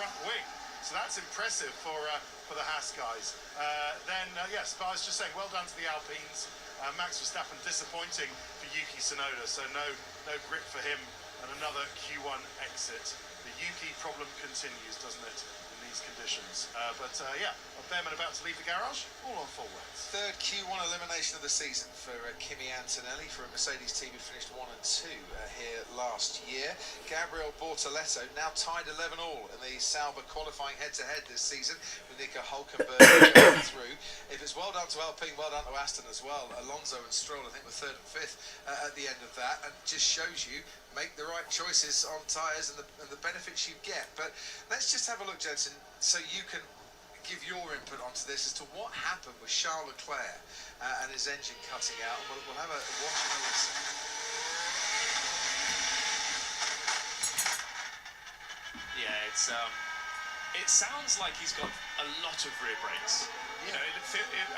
front wing. So that's impressive for the Haas guys. Yes, but I was just saying, well done to the Alpines. Max Verstappen disappointing for Yuki Tsunoda, so no grip for him, and another Q1 exit. The Yuki problem continues, doesn't it, in these conditions? Yeah, Behrman about to leave the garage, all on full wets. Third Q1 elimination of the season for Kimi Antonelli, for a Mercedes team who finished 1 and 2 here last year. Gabriel Bortoletto now tied 11-all in the Sauber qualifying head-to-head this season, with Nico Hülkenberg going through. If it's well done to Alpine, well done to Aston as well. Alonso and Stroll, I think, were 3rd and 5th at the end of that, and just shows you make the right choices on tyres and the benefits you get. But let's just have a look, Jensen, so you can give your input onto this as to what happened with Charles Leclerc and his engine cutting out. And we'll have a watch and a listen. Yeah, it sounds like he's got a lot of rear brakes. You know,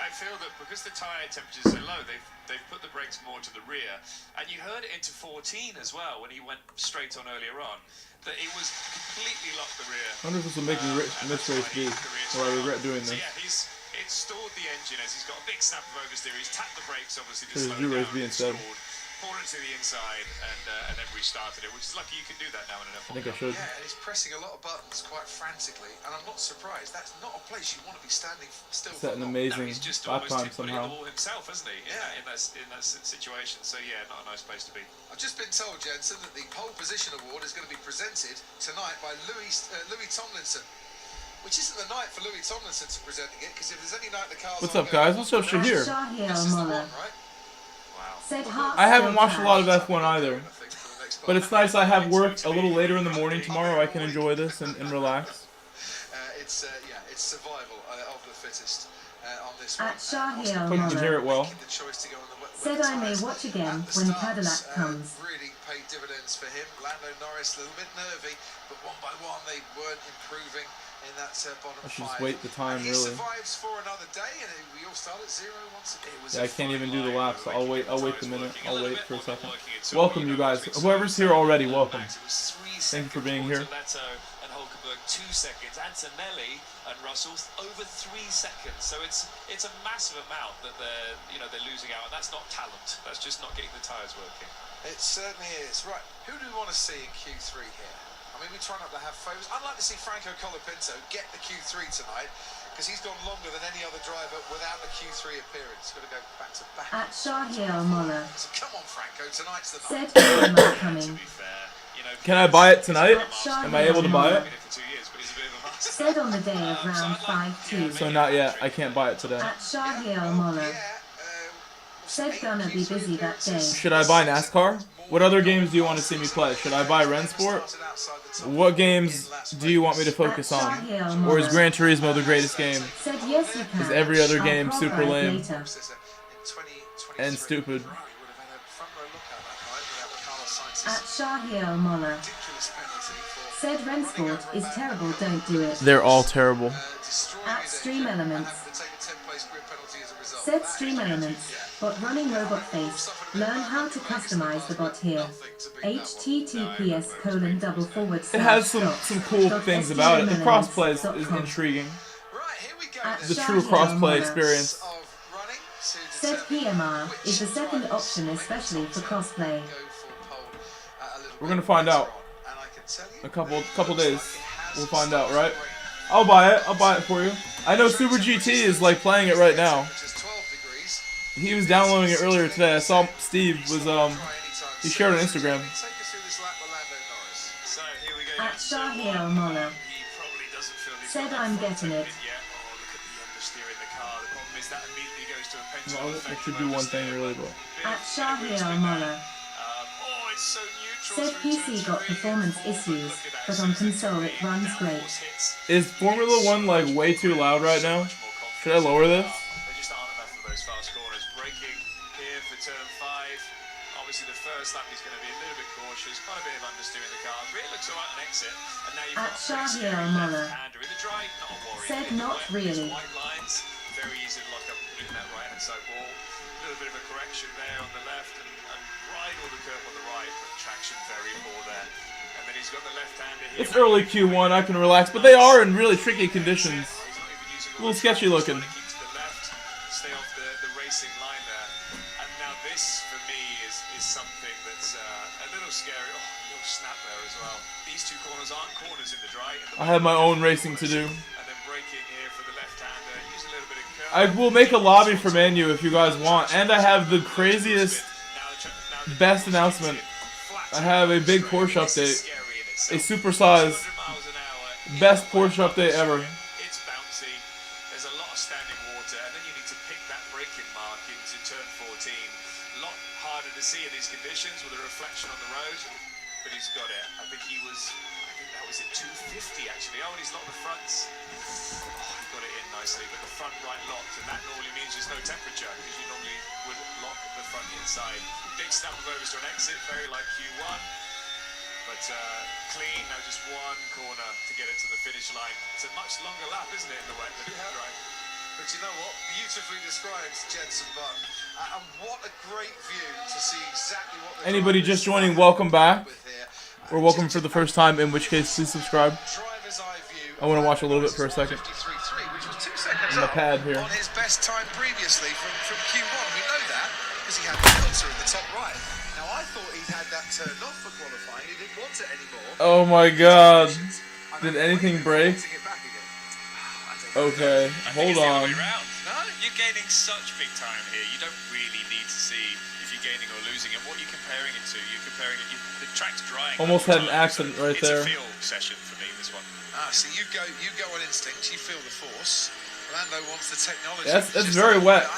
I feel that because the tyre temperatures are so low, they've put the brakes more to the rear. And you heard it into 14 as well when he went straight on earlier on, that it was completely locked the rear. I wonder if this will make me miss race B, or I regret doing this. So yeah, it's stalled the engine as he's got a big snap of oversteer. He's tapped the brakes, obviously, to slow do down. race B instead. Pulled it to the inside and then restarted it, which is lucky you can do that now in an F1. I think I should. Yeah, and he's pressing a lot of buttons quite frantically, and I'm not surprised. That's not a place you want to be standing still. Set an amazing lap time somehow. The wall himself, hasn't he? Yeah. In that situation. So yeah, not a nice place to be. I've just been told, Jensen, that the pole position award is going to be presented tonight by Louis Tomlinson. Which isn't the night for Louis Tomlinson to presenting it, because if there's any night the cars. What's up, guys? What's up, Shahir? This is the one, right? I haven't watched a lot of F1 either, but it's nice. I have work a little later in the morning tomorrow. I can enjoy this and relax. It's survival of the fittest on this one. At Shahir Hope you can hear it well. Said I may watch again when Cadillac comes. Really paid dividends for him. Lando Norris a little bit nervy, but one by one they weren't improving in that bottom I should just 5. wait the time, He really. survives for another day, and we all start at 0 once again. Yeah, I can't even do the laps, so I'll wait the minute. I'll wait for a second. Welcome, you guys. Whoever's here already, welcome. Thank you for being here. And Hülkenberg 2 seconds. Antonelli and Russell over 3 seconds. So it's a massive amount that they're losing out, and that's not talent. That's just not getting the tyres working. It certainly is. Right, who do we want to see in Q3 here? I mean, we try not to have favourites. I'd like to see Franco Colapinto get the Q3 tonight, because he's gone longer than any other driver without a Q3 appearance. He's got to go back to back. At Shahir Moller. So come on, Franco, tonight's the Said night. Podium coming. Can I buy it tonight? Am I able to buy it? Said on the day of round 5-2. So not yet. I can't buy it today. At Shahir Moller. Said gonna be busy that day. Should I buy NASCAR? What other games do you want to see me play? Should I buy Rensport? What games do you want me to focus on? Or is Gran Turismo the greatest game? Said yes you can. Is every other game super lame later. and stupid? At Shahir Moller. Said Rensport is terrible, don't do it. They're all terrible. At Stream Elements. Said Stream Elements. But running robot face. Learn how to customize the bot here. https:// It has some cool things about it. The crossplay is intriguing. The true crossplay experience. Said PMR is the second option, especially for crossplay. We're gonna find out. A couple days. We'll find out, right? I'll buy it. I'll buy it for you. I know Super GT is like playing it right now. He was downloading it earlier today. I saw Steve was he shared on Instagram. At Shahir Moller. Said I'm getting it. Well, I should do one thing really, but. At Shahir Moller. Said PC got performance issues, but on console it runs great. Is Formula 1 like way too loud right now? Should I lower this? Obviously the first lap he's going to be a little bit cautious, quite a bit of understeering the car. Really looks alright on exit, and now you've at got Shahir Moller. in the dry, not a worry. Said not really. White lines, very easy to lock up and put it in that right hand side wall. A little bit of a correction there on the left, and right all the curve on the right, but traction very poor there. And then he's got the left-hander here. It's early Q1, I can relax, but they are in really tricky conditions. A little sketchy looking. Keep to the left, stay off the racing line there. And now this, for me, is something that's a little scary. Oh, a little snap there as well. These two corners aren't corners in the dry. I have my own racing to do. And then braking here for the left-hander. Use a little bit of curve. I will make a lobby for Manu if you guys want, and I have the craziest, best announcement. I have a big Porsche update. A supersized, best Porsche update ever. It's bouncy. There's a lot of standing water, and then you need to pick that braking mark into turn 14. A lot harder to see in these conditions with a reflection on the road, but he's got it. I think that was at 250 actually. Oh, and he's locked the fronts. Oh, he got it in nicely, but the front right locked, and that normally means there's no temperature because you normally would lock the front inside. Big stamp of overs to an exit, very like Q1. But clean, now just one corner to get it to the finish line. It's a much longer lap, isn't it, in the wet than the dry? But you know what? Beautifully described, Jensen Button. And what a great view to see exactly what the Anybody just joining, welcome back. Or welcome for the first time, in which case, please subscribe. I want to watch a little bit for a second. Which was 2 seconds On the pad here. on his best time previously from Q1. We know that because he had the filter in the top right. Now I thought he'd had that turned off for qualifying. He didn't want it anymore. Oh my god. Did anything break? Okay, hold on. No, you're gaining such big time here. You don't really need to see if you're gaining or losing. And what you're comparing it to, the track's drying. Almost had an accident right there. It's a feel session for me, this one. So you go on instinct. You feel the force. Lando wants the technology. That's very wet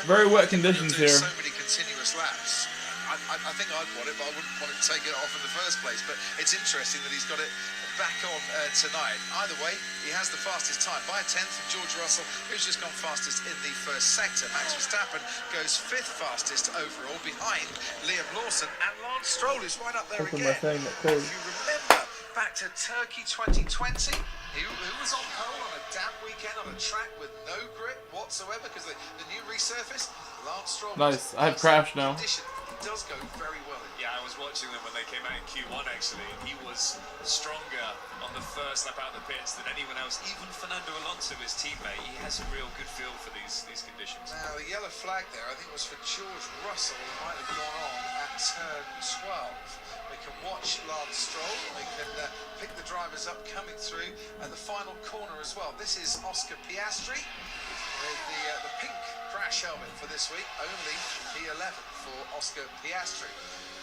conditions here. So many continuous laps. I think I'd want it, but I wouldn't want to take it off in the first place. But it's interesting that he's got it back on tonight. Either way, he has the fastest time by a tenth from George Russell, who's just gone fastest in the first sector. Max Verstappen goes 5th fastest overall behind Liam Lawson, and Lance Stroll is right up there Open again. my thing that closed. If you remember back to Turkey 2020, who was on pole on a damp weekend on a track with no grip whatsoever because the new resurface. Lance Stroll. Nice. I have crashed now. It does go very well. Yeah, I was watching them when they came out in Q1 actually, and he was stronger on the first lap out of the pits than anyone else, even Fernando Alonso, his teammate. He has a real good feel for these conditions. Now the yellow flag there, I think, was for George Russell. It might have gone on at turn 12. We can watch Lance Stroll. We can pick the drivers up coming through at the final corner as well. This is Oscar Piastri with the pink crash helmet for this week. Only P11 for Oscar Piastri.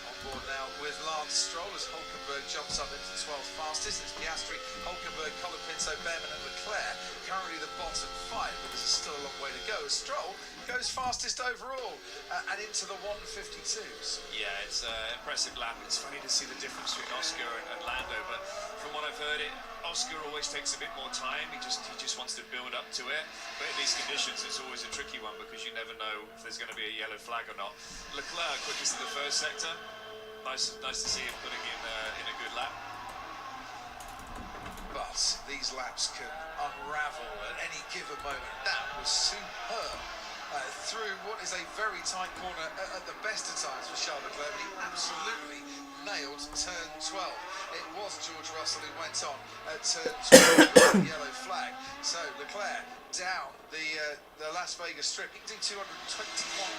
On board now with Lance Stroll as Hulkenberg jumps up into 12th fastest. It's Piastri, Hulkenberg, Colapinto, Behrman and Leclerc. Currently the bottom 5, but there's still a long way to go. Stroll goes fastest overall and into the 152s. Yeah, it's an impressive lap. It's funny to see the difference between Oscar and Lando, but from what I've heard, Oscar always takes a bit more time. He just wants to build up to it. But in these conditions, it's always a tricky one because you never know if there's going to be a yellow flag or not. Leclerc quickest in the first sector. Nice to see him putting in a good lap. But these laps can unravel at any given moment. That was superb. Through what is a very tight corner at the best of times for Charles Leclerc, but he absolutely nailed turn 12. It was George Russell who went on at turn 12 with the yellow flag. So Leclerc down the Las Vegas Strip. He can do 221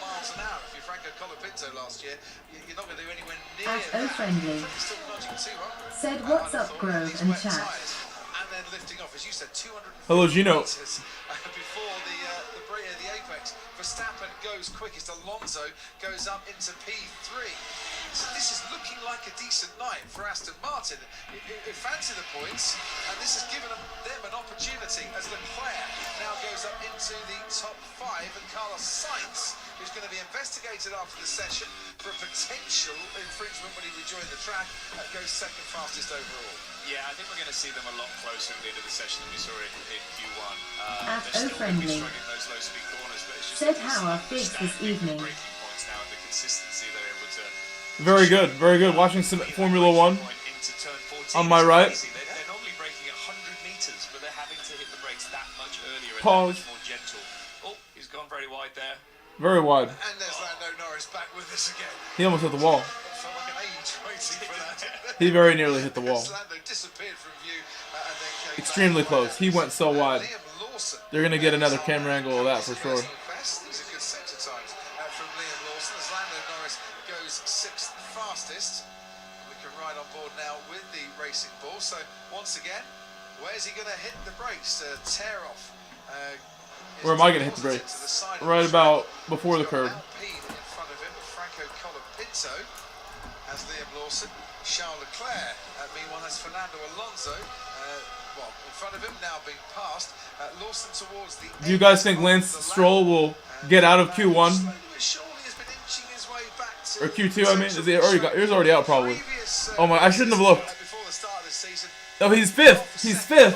miles an hour. If you're Franco Colapinto last year, you're not going to do anywhere near that. Friendly. Still nudging 200. Said what's up, Grove and chat. And then lifting off, as you said, 200 Hello, Gino. meters before the apex. Verstappen goes quickest. Alonso goes up into P3. So this is looking like a decent night for Aston Martin. They fancy the points, and this has given them an opportunity as Leclerc now goes up into the top 5, and Carlos Sainz, who's going to be investigated after the session for a potential infringement when he rejoined the track, goes 2nd fastest overall. Yeah, I think we're going to see them a lot closer at the end of the session than we saw in Q1. At They're still going to be O-friendly. struggling those low-speed corners, but it's just Said how are figs this evening. breaking points now and the consistency they're able to. Very good, very good. Watching some Formula 1 on my right. They're normally braking at 100 meters, but they're having to hit the brakes that much earlier and Pause. that much more gentle. Oh, gone very wide there. Very wide. And there's Lando Norris back with us again. He almost hit the wall. felt like an age waiting for that. He very nearly hit the wall. Lando disappeared from view and then came Extremely back. close. He went so wide. Liam Lawson. They're going to get another camera angle of that for sure. These are good sector times from Liam Lawson as Lando Norris goes 6th fastest. We can ride on board now with the racing ball. So once again, where's he going to hit the brakes to tear off? Where am I going to hit the brakes? Right about before the curb. Alpine in front of him, Franco Colapinto has Liam Lawson. Charles Leclerc, meanwhile, has Fernando Alonso. Well, in front of him, now being passed. Lawson towards the Do you guys think Lance Stroll will get out of Q1? Or Q2, I mean? Is he already got, he was already out, probably. Oh my, I shouldn't have looked. Oh, he's 5th. He's 5th.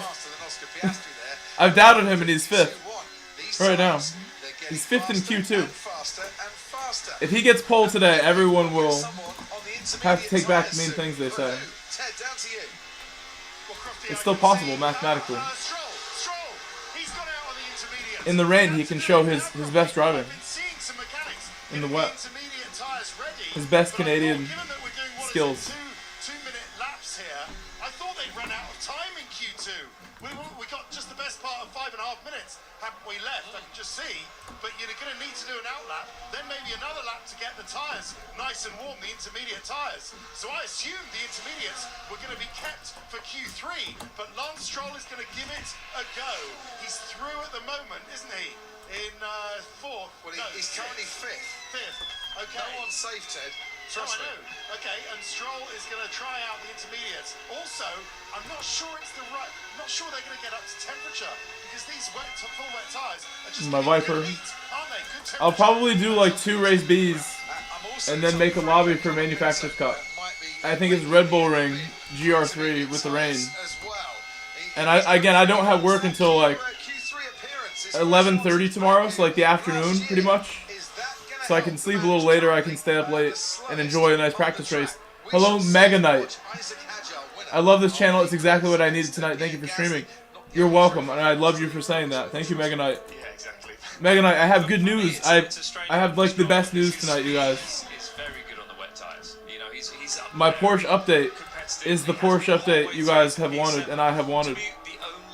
I've doubted him, and he's 5th. Right now. He's 5th in Q2. If he gets pole today, everyone will have to take back the mean things they say. It's still possible, mathematically. In the rain, he can show his best driving. In the wet. His best Canadian skills. 2-minute laps here. I thought they'd run out of time in Q2. We got just the best part of 5.5 minutes, haven't we, left? I can just see. But you're going to need to do an outlap, then maybe another lap to get the tyres nice and warm, the intermediate tyres. So I assumed the intermediates were going to be kept for Q3, but Lance Stroll is going to give it a go. He's through at the moment, isn't he? In 4th. Well, he's currently 5th. 5th. Okay. No one's safe, Ted. Trust me. Okay, and Stroll is going to try out the intermediates. Also, I'm not sure it's the right. I'm not sure they're going to get up to temperature because these full wet tires are just my Viper. Heat, aren't they? Good I'll probably do like 2 race Bs and then make a lobby for Manufacturer's Cup. I think it's Red Bull Ring GR3 with the rain. And I don't have work until like 11:30 tomorrow, so like the afternoon, pretty much. So I can sleep a little later, I can stay up late and enjoy a nice practice race. Hello, Mega Knight. I love this channel, it's exactly what I needed tonight. Thank you for streaming. You're welcome, and I love you for saying that. Thank you, Mega Knight. Yeah, exactly. Mega Knight, I have good news. I have like the best news tonight, you guys. He's very good on the wet tires. You know, he's My Porsche update is the Porsche update you guys have wanted, and I have wanted.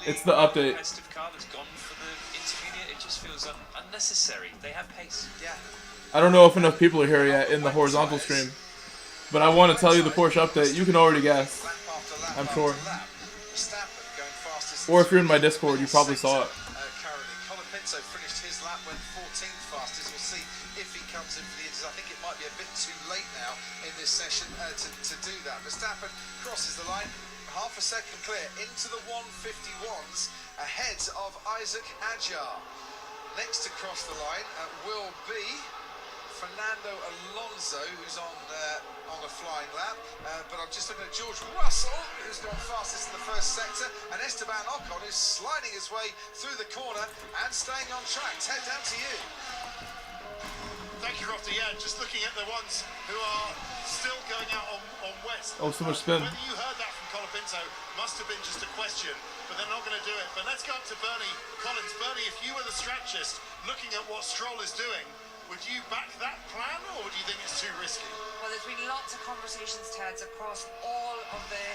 It's the update. Unnecessary. They have pace. Yeah. I don't know if enough people are here yet in the horizontal stream, but I want to tell you the Porsche update. You can already guess, I'm sure. Or if you're in my Discord, you probably saw it. Currently, Colapinto finished his lap, went 14th fastest. We'll see if he comes in for the Indies. I think it might be a bit too late now in this session to do that. Verstappen crosses the line, half a second clear into the 151s, ahead of Isaac Hadjar. Next to cross the line will be Fernando Alonso, who's on a flying lap. But I'm just looking at George Russell, who's gone fastest in the first sector, and Esteban Ocon, who's sliding his way through the corner and staying on track. Ted, down to you. Thank you, Crofty. Yeah, just looking at the ones who are still going out on west. Oh, so much spin. Whether you heard that from Colapinto must have been just a question, but they're not going to do it. But let's go up to Bernie Collins. Bernie, if you were the strategist looking at what Stroll is doing, would you back that plan, or would you think it's too risky? Well, there's been lots of conversations, Ted, across all of the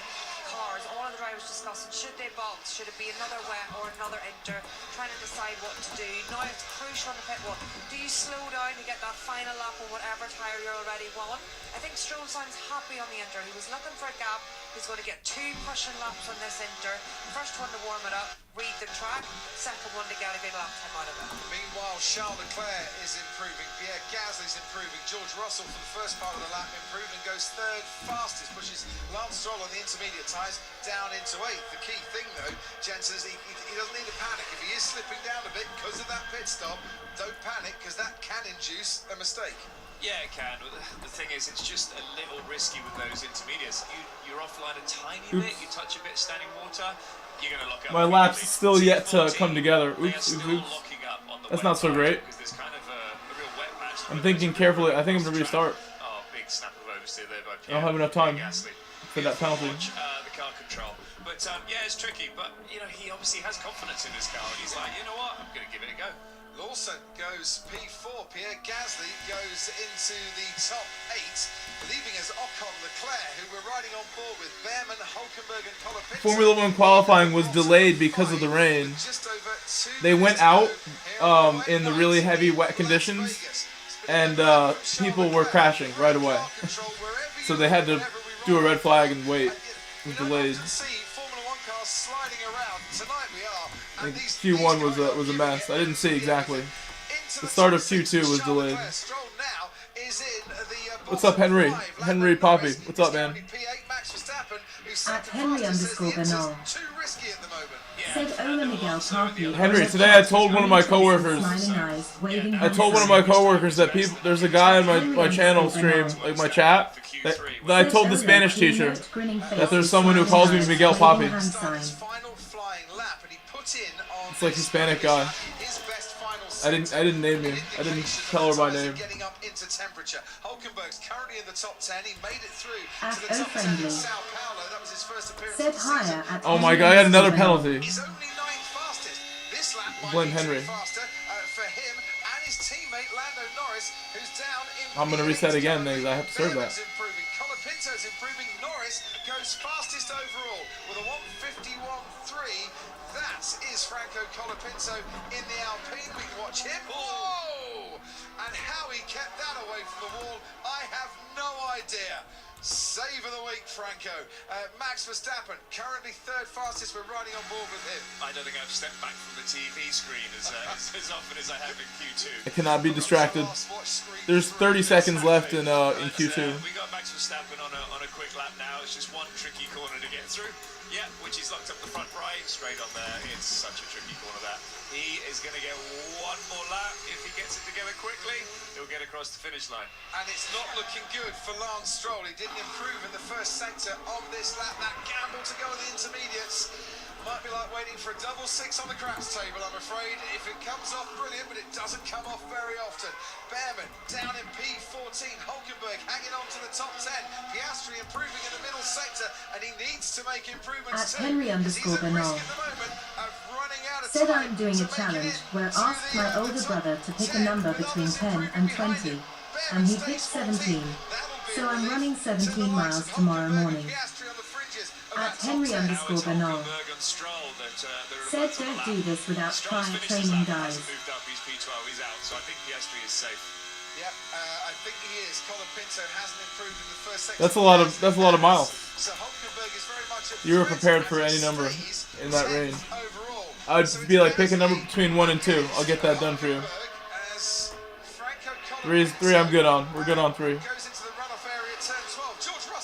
cars, all of the drivers discussing should they box, should it be another wet or another inter, trying to decide what to do. Now it's crucial on the pit wall. Do you slow down and get that final lap on whatever tyre you're already on? I think Stroll sounds happy on the inter. He was looking for a gap. He's going to get 2 pushing laps on this inter. First one to warm it up, read the track. Second one to get a good lap time out of it. Meanwhile, Charles Leclerc is improving. Pierre Gasly's improving. George Russell for the first part of the lap improved and goes 3rd fastest. Pushes Lance Stroll on the intermediate tyres down into 8th. The key thing, though, Jensen, is he doesn't need to panic. If he is slipping down a bit because of that pit stop, don't panic, because that can induce a mistake. Yeah, it can. The thing is, it's just a little risky with those intermediates. You're offline a tiny bit, you touch a bit standing water, you're going to lock up. My lap's still yet to come together. Oops, oops. That's not so great. Kind of a real wet patch. I'm thinking carefully. I think I'm going to restart. Oh, big snap of oversteer there by I Pierre. don't have enough time for that penalty. The car control. But yeah, it's tricky. But you know, he obviously has confidence in his car, and he's like, you know what, I'm going to give it a go. Lawson goes P4. Pierre Gasly goes into the top 8, leaving us Ocon, Leclerc, who were riding on board with Behrman, Hulkenberg, and Colapinto. Formula 1 qualifying was delayed because of the rain. They went out in the really heavy wet conditions, and people were crashing right away. So they had to do a red flag and wait. It was delayed. I think Q1 was a mess. I didn't see exactly. The start of Q2 was delayed. What's up, Henry? Henry Poppy. What's up, man? At Henry_Bernal. Said Ola Miguel Parky. Henry, today I told one of my coworkers. I told one of my coworkers that there's a guy on my channel stream, like my chat, that I told the Spanish teacher that there's someone who calls me Miguel Poppy. It's like Hispanic guy. I didn't name him. I didn't tell her by name. Hulkenberg's currently in the top 10. He made it through at to the top 10 in Sao Paulo. That was his first appearance. Said higher at oh my god, I got another penalty. He's only 9th fastest. This lap might Blame be Henry. faster for him and his teammate Lando Norris, who's down in I'm gonna reset again, because I have to serve that. improving. Colapinto's improving. Norris goes fastest overall with a 151.3. That is Franco Colapinto in the Alpine. We can watch him. Whoa! And how he kept that away from the wall, I have no idea. Save of the week, Franco. Max Verstappen, currently 3rd fastest. We're riding on board with him. I don't think I've stepped back from the TV screen as often as I have in Q2. I cannot be distracted. There's 30 seconds left in Q2. We got Max Verstappen on a quick lap now. It's just one tricky corner to get through. Yeah, which he's locked up the front right, straight on there. It's such a tricky corner that. He is going to get one more lap. If he gets it together quickly, he'll get across the finish line. And it's not looking good for Lance Stroll. He didn't improve in the first sector on this lap. That gamble to go in the intermediates might be like waiting for a double 6 on the craps table, I'm afraid. If it comes off, brilliant, but it doesn't come off very often. Behrman down in P14. Hulkenberg hanging on to the top 10. Piastri improving in the middle sector, and he needs to make improvements at Henry_Bernal. Said I'm doing a challenge where asked my older brother to pick a number between 10 and 20, and he picked 17. So I'm running 17 miles tomorrow morning. At Henry_Bernal. Said don't do this without prior training, guys. So I think Piastri is safe. Yep, I think he is. Colapinto hasn't improved in the first sector. That's a lot of miles. So Hulkenberg is very much at You were prepared for any number in that range. I'd be like, pick a number between 1 and 2. I'll get that done for you. 3 I'm good on. We're good on 3.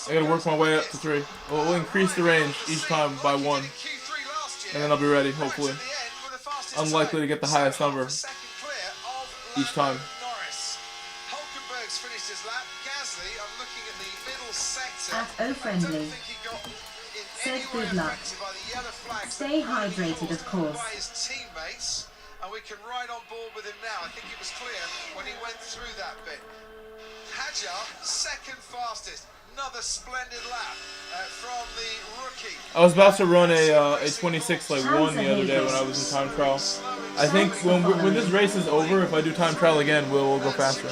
I gotta work my way up to 3. We'll increase the range each time by 1. And then I'll be ready, hopefully. Unlikely to get the highest number each time. At O-Friendly. Said good luck. Stay hydrated, of course. And we can ride on board with him now. I think it was clear when he went through that bit. Hajar, 2nd fastest. Another splendid lap from the rookie. I was about to run a 26 like 1 the other day when I was in time trial. I think when this race is over, if I do time trial again, we'll go faster.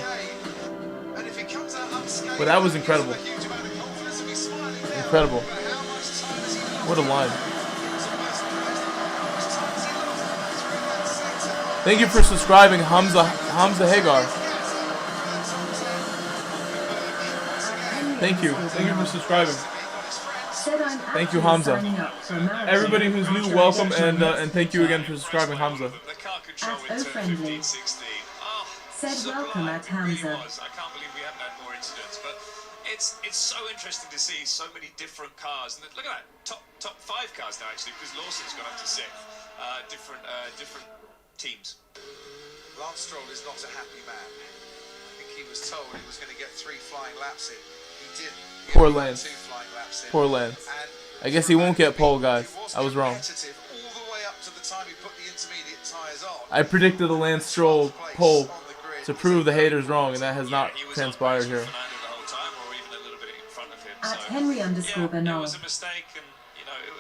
But that was incredible. Incredible. What a line. Thank you for subscribing, Hamza Hagar. Thank you for subscribing. Thank you, Hamza. Everybody who's new, welcome, and thank you again for subscribing, Hamza. At O-Friendly. Said welcome at Hamza. I can't believe we haven't had more incidents, but it's so interesting to see so many different cars. And look at that, top 5 cars now actually, because Lawson's gone up to 6th. Different teams. Lance Stroll is not a happy man. I think he was told he was going to get 3 flying laps in. He didn't. Poor Lance. Poor Lance. I guess he won't get pole, guys. I was wrong. I predicted a Lance Stroll pole to prove the haters wrong, and that has not transpired here. At Henry_Bernal. It was a mistake, and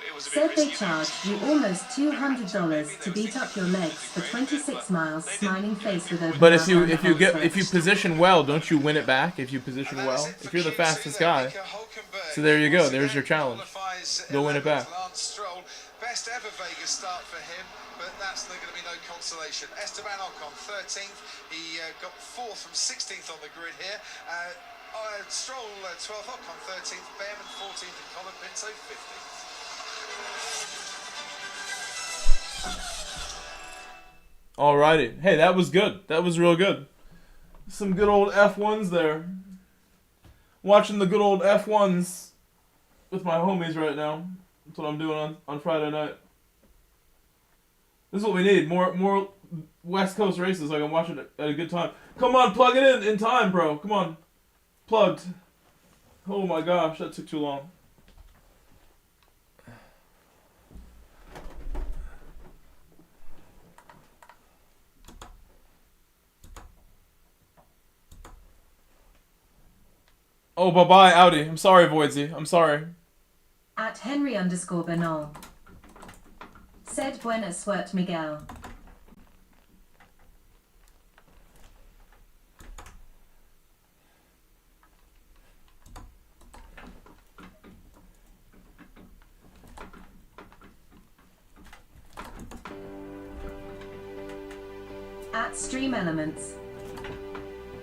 it was was a bit Said they risky. charged you almost $200 to beat up your legs for 26 miles, smiling face with open But mouth and if you position well, don't you win it back? If you position well, if you're the fastest guy. So there you go. There's your challenge. Go win it back. Best ever Vegas start for him, but that's going to be no consolation. Esteban Ocon 13th. He got 4th from 16th on the grid here. Stroll 12th, Ocon 13th, Behrman 14th, and Colin Pinto 15th. Alrighty. Hey, that was good. That was real good. Some good old F1s there. Watching the good old F1s with my homies right now. That's what I'm doing on Friday night. This is what we need. More West Coast races. I can watch it at a good time. Come on, plug it in time, bro. Come on. Plugged. Oh my gosh, that took too long. Oh, bye-bye, Audi. I'm sorry, Voidsy. I'm sorry. At Henry_Bernal. Said Buena Suerte Miguel. At Stream Elements.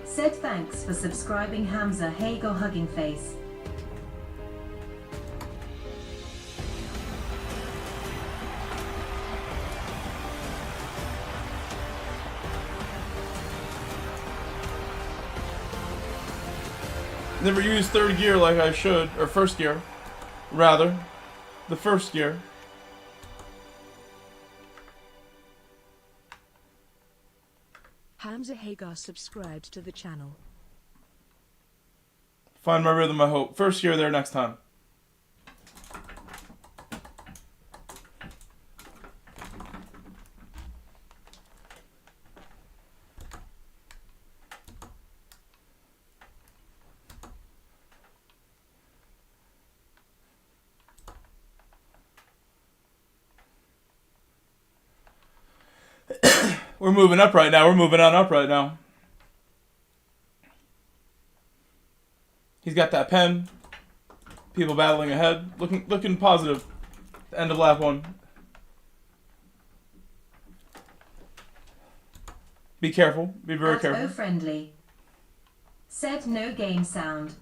Said thanks for subscribing Hamza Hago Hugging Face. Never used third gear like I should, or first gear, rather. The first gear. Hamza Hagar subscribed to the channel. Find my rhythm, I hope. First gear there next time. We're moving up right now. We're moving on up right now. He's got that pen. People battling ahead. Looking positive. The end of lap 1. Be careful. Be very careful. Friendly. Said no game sound.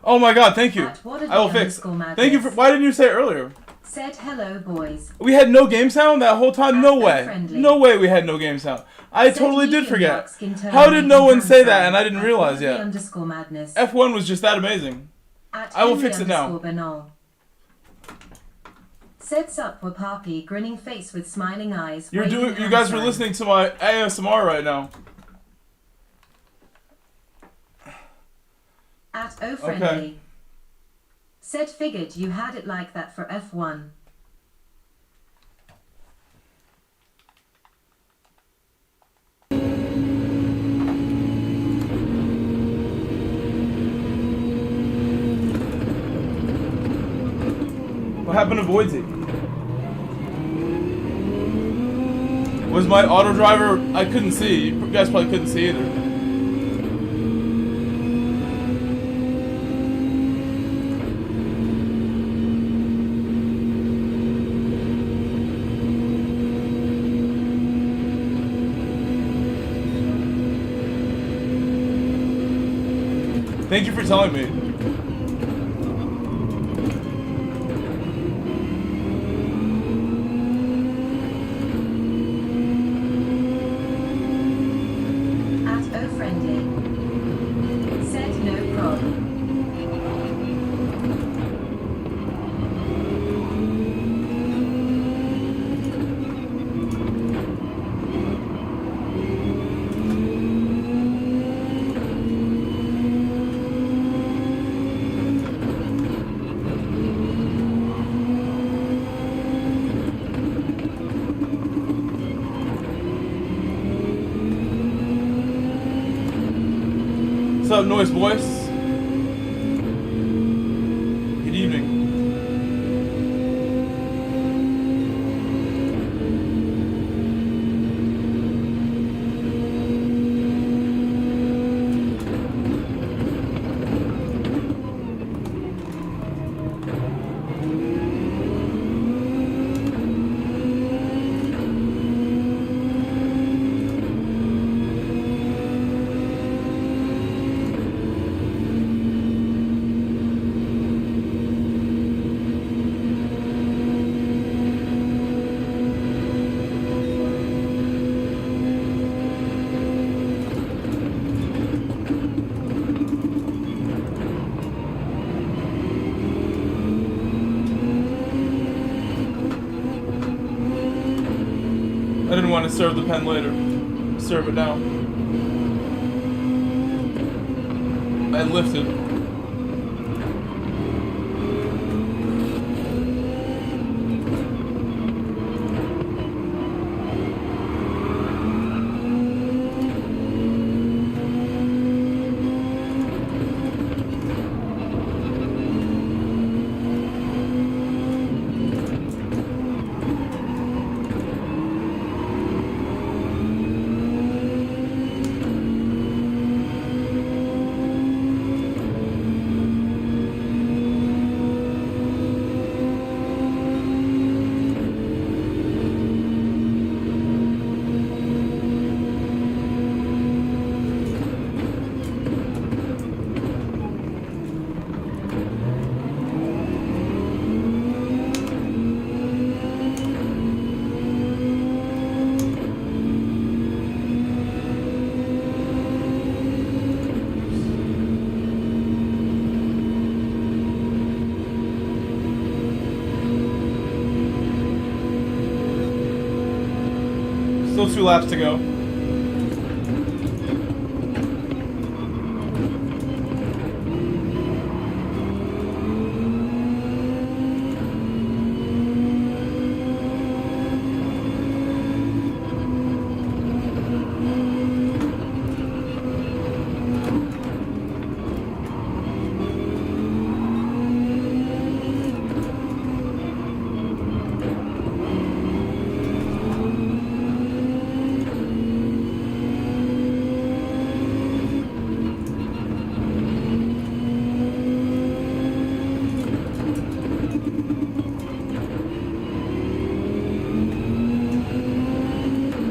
Oh my god, thank you. I will fix. Thank you for... Why didn't you say it earlier? Said hello, boys. We had no game sound that whole time? No way. No way we had no game sound. I totally did forget. How did no one say that and I didn't realize yet? F1 was just that amazing. I will fix it now. Sets up were Poppy, grinning face with smiling eyes. You guys were listening to my ASMR right now. At O Friendly. Okay. Said figured you had it like that for F1. What happened to Voidsy? Was my auto driver... I couldn't see. You guys probably couldn't see either. Thank you for telling me. At O Friendly. Said no problem. What's up, Noise Boys? Good evening. I didn't want to serve the pen later. Serve it now. I lifted. Still 2 laps to go.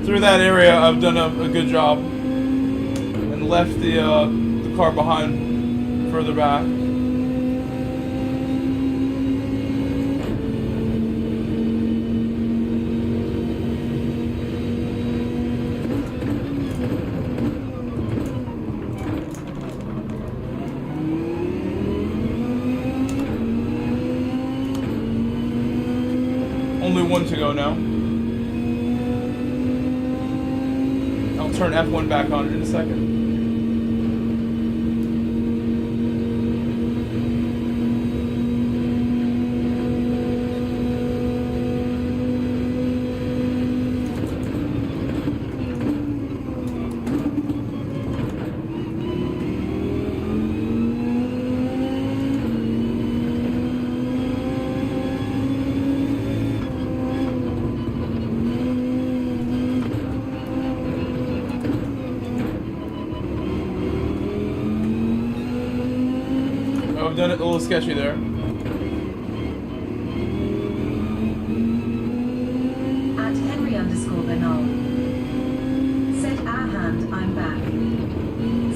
Through that area, I've done a good job and left the car behind further back. Only 1 to go now. Turn F1 back on in a second. I've done it a little sketchy there. At Henry_Bernal. Said our hand, I'm back.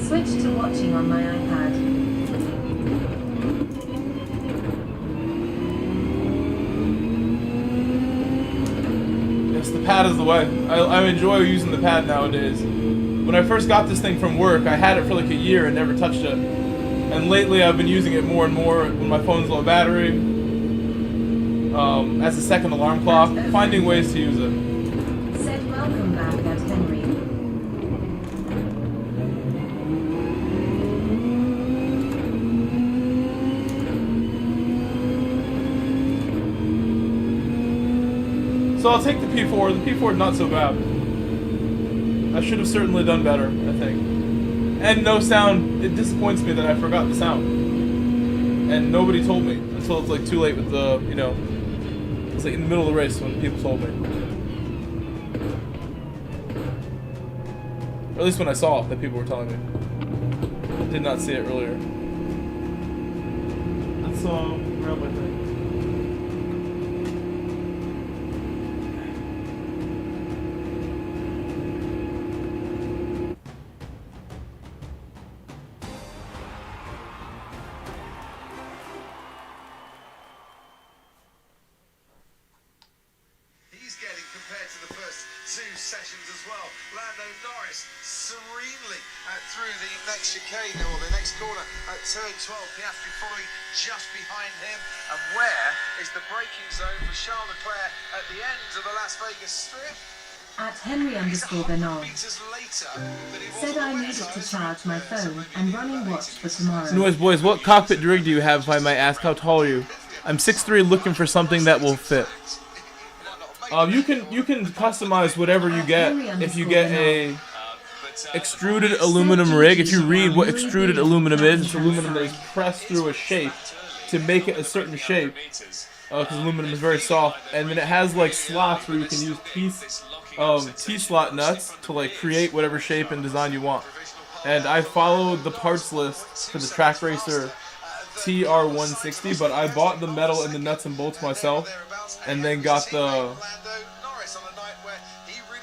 Switch to watching on my iPad. Yes, the pad is the way. I enjoy using the pad nowadays. When I first got this thing from work, I had it for like a year and never touched it. And lately I've been using it more and more when my phone's low battery, as a second alarm clock, finding ways to use it. Said welcome back at Henry. So I'll take the P4. The P4 is not so bad. I should have certainly done better, I think. And no sound. It disappoints me that I forgot the sound. And nobody told me until it's like too late with the, you know, it's like in the middle of the race when people told me. Or at least when I saw it that people were telling me. I did not see it earlier. Let's grab my thing. Compared to the first 2 sessions as well. Lando Norris serenely through the next chicane or the next corner at turn 12. Piastri following just behind him. And where is the braking zone for Charles Leclerc at the end of the Las Vegas Strip? At Henry_Bernard. Said I needed to charge my phone and running watch for tomorrow. Anyways, boys, what cockpit rig do you have, if I might ask? How tall are you? I'm 6'3", looking for something that will fit. You can customize whatever you get. If you get a extruded aluminum rig, if you read what extruded aluminum is, it's aluminum that is pressed through a shape to make it a certain shape. Because aluminum is very soft, and then it has like slots where you can use T-slot nuts to like create whatever shape and design you want. And I followed the parts list for the Track Racer TR160, but I bought the metal and the nuts and bolts myself, and then got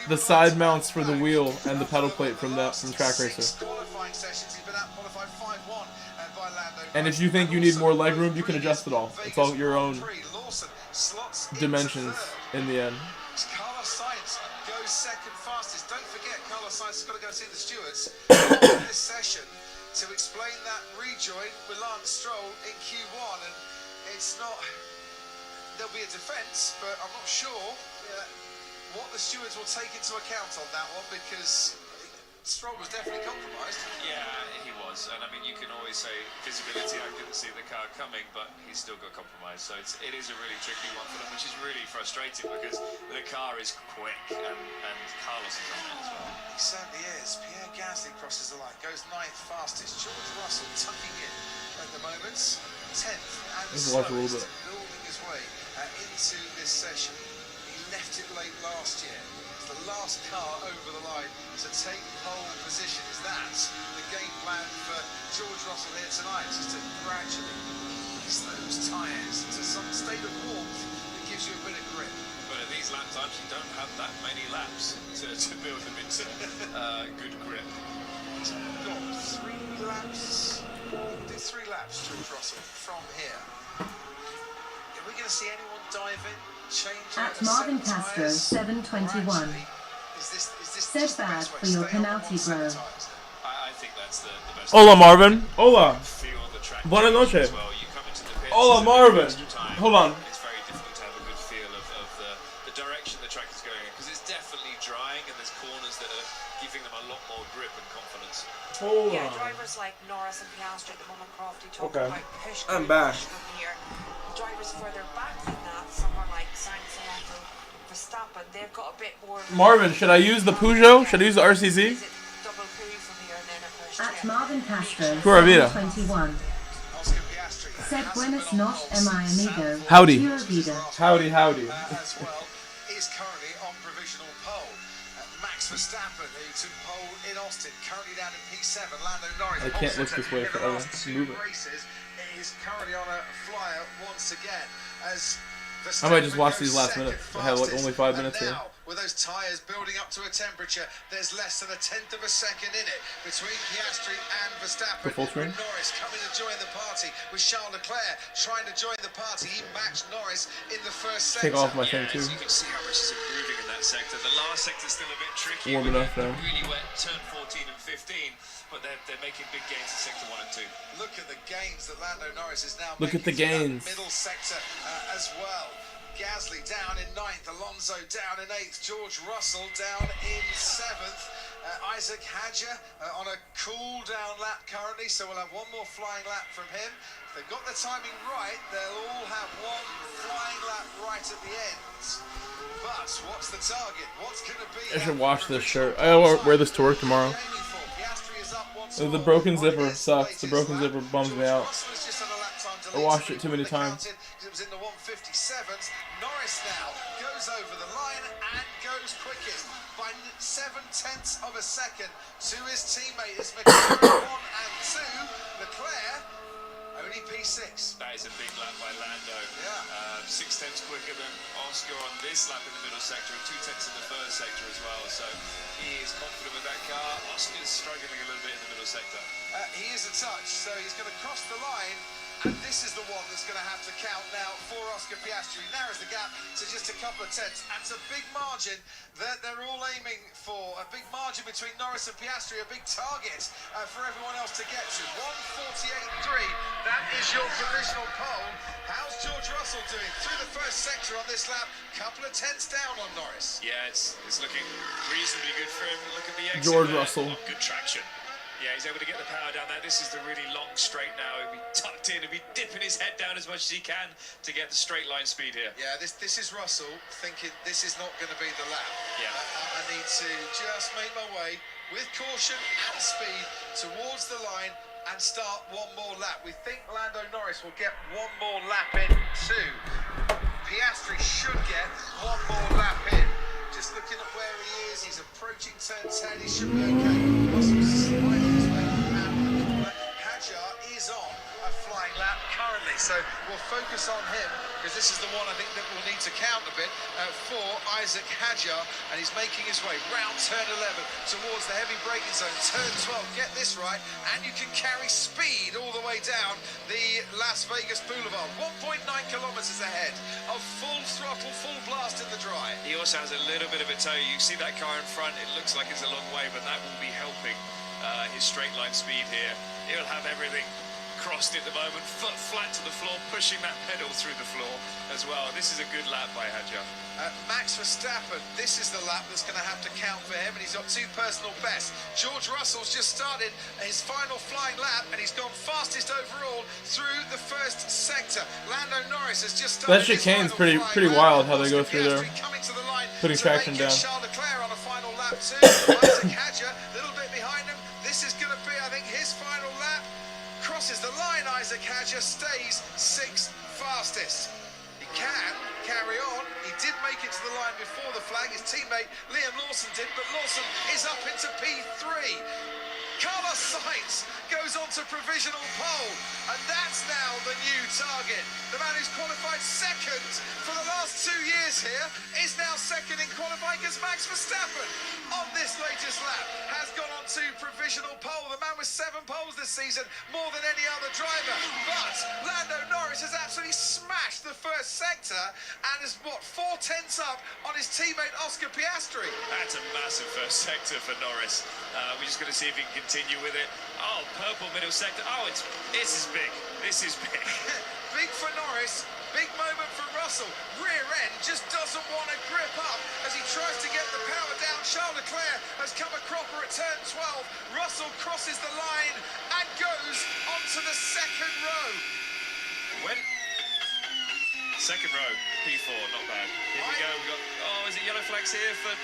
the side mounts for the wheel and the pedal plate from Track Racer. And if you think you need more legroom, you can adjust it all. It's all your own dimensions in the end. Carlos Sainz goes second fastest. Don't forget, Carlos Sainz has got to go see the stewards in this session to explain that rejoin with Lance Stroll in Q1, and it's not. There'll be a defence, but I'm not sure what the stewards will take into account on that one, because Stroll was definitely compromised. Yeah, he was, and I mean, you can always say visibility. I couldn't see the car coming, but he's still got compromised. So it is a really tricky one for them, which is really frustrating because the car is quick, and Carlos is on it as well. He certainly is. Pierre Gasly crosses the line, goes 9th fastest. George Russell tucking in at the moment, 10th and the slowest, building his way into this session. He left it late last year. The last car over the line to take pole position. Is that the game plan for George Russell here tonight? Just to gradually release those tyres to some state of warmth that gives you a bit of grip. But at these lap times, you don't have that many laps to build them into good grip. Got 3 laps. Do 3 laps, George Russell, from here. Are we going to see anyone dive in? At Marvin Castro 721. Said bad for your penalty, bro. I think that's the best. Hola, Marvin. Hola. Feel the track Buenas noches. as well. You come into the pits, Hola, Marvin. Hold on. It's very difficult to have a good feel of the direction the track is going in, because it's definitely drying and there's corners that are giving them a lot more grip and confidence. Hold Yeah, on. drivers like Norris and Piastri at the moment, Crofty talking Okay. about push. I'm back. From here. Drivers further back than that, someone like Sainz and Verstappen, they've got a bit more. Marvin, should I use the Peugeot? Should I use the RCZ? Double poo from here and then a push. At Marvin Castro Pura vida. 721. Said buenas noches, mi amigo. Howdy. Pura vida. Howdy, howdy. As well, is currently on provisional pole. Max Verstappen, who took pole in Austin, currently down in P7. Lando Norris. I can't look this way forever. Move it. Races, is currently on a flyer once again. As I might just watch these last second minutes. I have like only 5 minutes and here. now, with those tyres building up to a temperature, there's less than 1/10 of a second in it between Piastri and Verstappen. The full screen? With Norris coming to join the party, with Charles Leclerc trying to join the party. He matched Norris in the first sector. Take off my thing too. So you can see how much is improving in that sector. The last sector's still a bit tricky. Warm enough now. Really wet turn 14 and 15, but they're making big gains in sector 1 and 2. Look at the gains that Lando Norris is now Look at the making gains. through that middle sector as well. Gasly down in 9th, Alonso down in 8th, George Russell down in 7th, Isaac Hadjar on a cool down lap currently, so we'll have one more flying lap from him. If they've got the timing right, they'll all have one flying lap right at the end. But what's the target? What's going to be? I should wash this shirt. I'll wear this to work tomorrow. The broken zipper sucks. The broken zipper bums me out. I washed it too many times. It was in the 157s. Norris now goes over the line and goes quickest by 7/10 of a second to his teammate. It's McLaren 1 and 2. Leclerc only P6. That is a big lap by Lando. Yeah. 6/10 quicker than Oscar on this lap in the middle sector, and 2/10 in the first sector as well. So he is confident with that car. Oscar's struggling a little bit in the middle sector. He is a touch, so he's going to cross the line And this is the one that's going to have to count now for Oscar Piastri. Narrows the gap to just a couple of tenths. And it's a big margin that they're all aiming for. A big margin between Norris and Piastri, a big target for everyone else to get to. 1:48.3. That is your provisional pole. How's George Russell doing through the first sector on this lap? Couple of tenths down on Norris. Yeah, it's looking reasonably good for him. Look at the exit George there. Russell. Oh, good traction. Yeah, he's able to get the power down there. This is the really long straight now. He'll be tucked in. He'll be dipping his head down as much as he can to get the straight line speed here. Yeah, this is Russell thinking this is not going to be the lap. Yeah. I need to just make my way with caution and speed towards the line and start one more lap. We think Lando Norris will get one more lap in too. Piastri should get one more lap in. Just looking at where he is, he's approaching turn 10. He should be okay. Russell's slightly this way, and Hadjar is on a flying lap currently, so we'll focus on him because this is the one I think that we'll need to count a bit for Isaac Hadjar, and he's making his way round turn 11 towards the heavy braking zone. Turn 12, get this right, and you can carry speed all the way down the Las Vegas Boulevard. 1.9 kilometers ahead of full throttle, full blast in the dry. He also has a little bit of a toe. You see that car in front, it looks like it's a long way, but that will be helping his straight line speed here. He'll have everything crossed at the moment, foot flat to the floor, pushing that pedal through the floor as well. This is a good lap by Hadjar. Max Verstappen, this is the lap that's going to have to count for him, and he's got two personal bests. George Russell's just started his final flying lap, and he's gone fastest overall through the first sector. Lando Norris has just started. That chicane's pretty wild how they go through there, putting traction down. Charles Leclerc on a final lap too. Isaac Hadjar, a little bit behind him. This is going to be, I think, his final lap. Crosses the line, Isaac Hadjar stays sixth fastest. He can carry on. He did make it to the line before the flag. His teammate Liam Lawson did, but Lawson is up into P3. Carlos Sainz goes on to provisional pole, and that's now the new target. The man who's qualified second for the last 2 years here is now second in qualifying as Max Verstappen on this latest lap has gone on to provisional pole. The man with 7 poles this season, more than any other driver. But Lando Norris has absolutely smashed the first sector and is, what, 4 tenths up on his teammate Oscar Piastri. That's a massive first sector for Norris. We're just going to see if he can continue with it. Oh, purple middle sector. Oh, this is big. This is big. Big for Norris. Big moment for Russell. Rear end just doesn't want to grip up as he tries to get the power down. Charles Leclerc has come a cropper at turn 12. Russell crosses the line and goes onto the second row. Second row, P4, not bad. Here we go. We got. Oh, is it yellow flags here for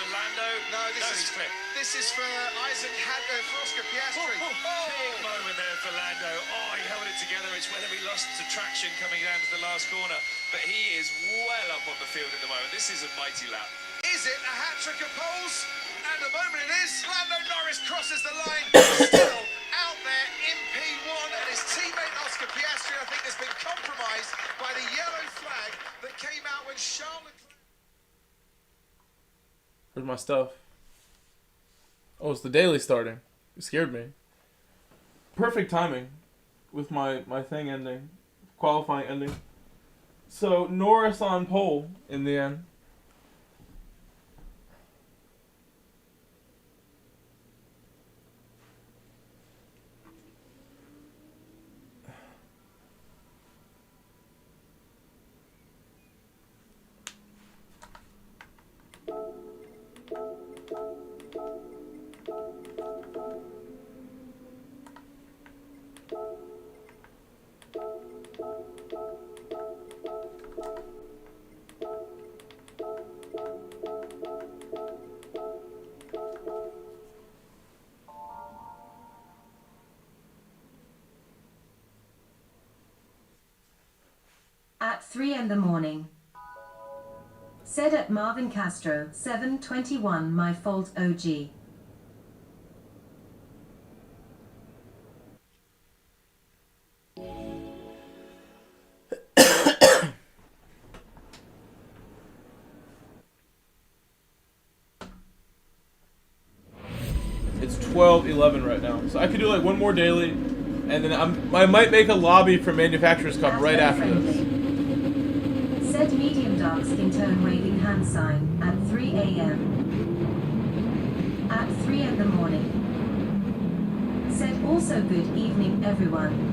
Lando? No, this is for Isaac Hadjar, for Oscar Piastri. Big moment there for Lando. Oh, he held it together. It's whether he lost to traction coming down to the last corner, but he is well up on the field at the moment. This is a mighty lap. Is it a hat-trick of poles? And the moment it is, Lando Norris crosses the line, still out there in P1, and his teammate Oscar Piastri, I think, has been compromised by the yellow flag that came out when Charles Leclerc... Where's my stuff? Oh, it's the daily starting. It scared me. Perfect timing with my thing ending. Qualifying ending. So, Norris on pole in the end. At 3 in the morning. Said at Marvin Castro, 721 My Fault OG. It's 12:11 right now, so I could do like one more daily, and And then I might make a lobby for Manufacturers Cup right after this. Said medium dark skin tone waving hand sign at 3 a.m. At 3 in the morning. Said also good evening everyone.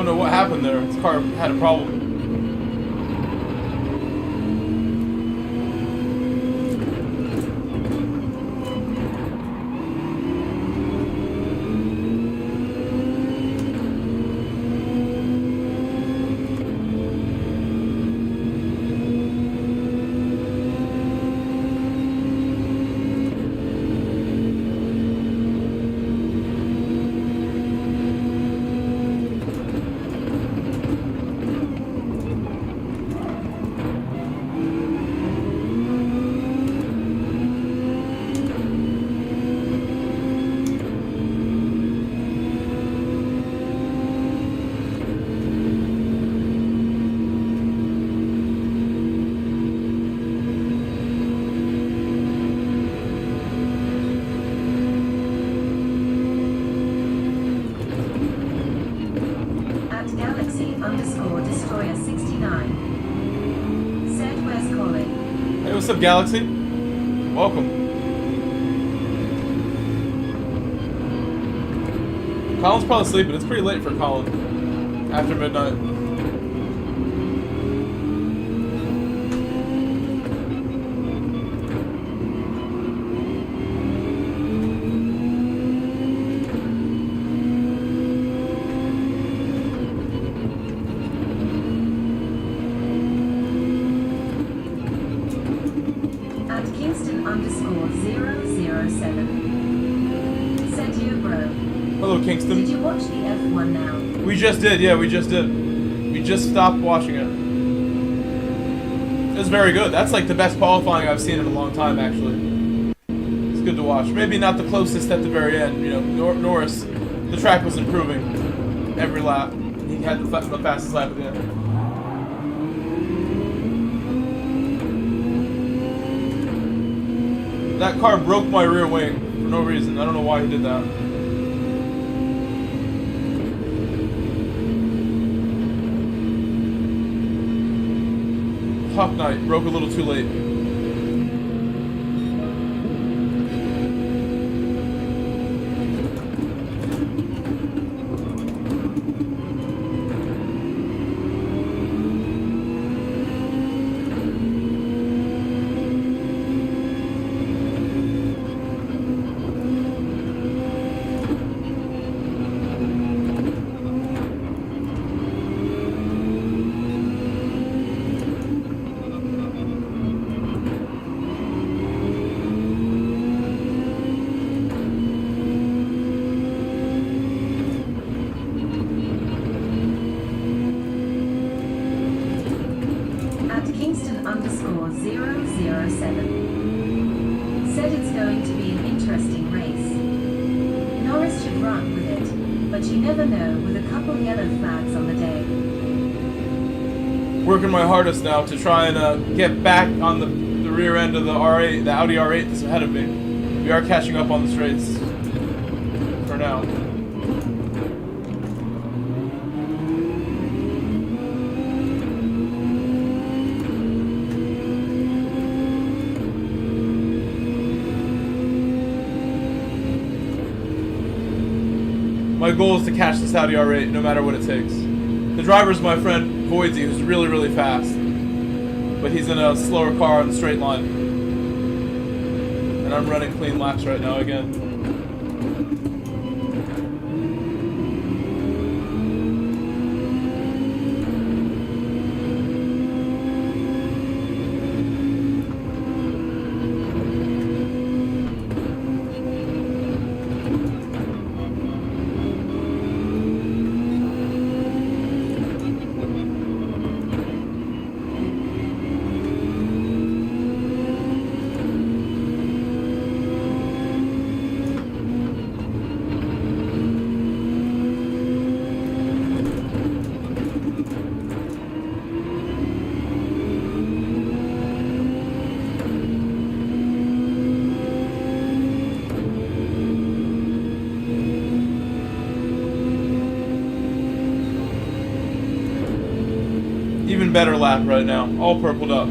What happened there? This car had a problem. What's up, Galaxy? Welcome. Colin's probably sleeping. It's pretty late for Colin. After midnight. Kingston. Did you watch the F1 now? We just did, yeah, we just did. We just stopped watching it. It was very good. That's like the best qualifying I've seen in a long time, actually. It's good to watch. Maybe not the closest at the very end, you know. Norris, the track was improving every lap. He had the fastest lap at the end. That car broke my rear wing for no reason. I don't know why he did that. Hawk Knight broke a little too late. Working my hardest now to try and get back on the rear end of the R8, the Audi R8 that's ahead of me. We are catching up on the straights for now. My goal is to catch the Saudi R8 no matter what it takes. The driver's my friend Voidsy, who's really, really fast. But he's in a slower car on the straight line. And I'm running clean laps right now again. Even better lap right now, all purpled up.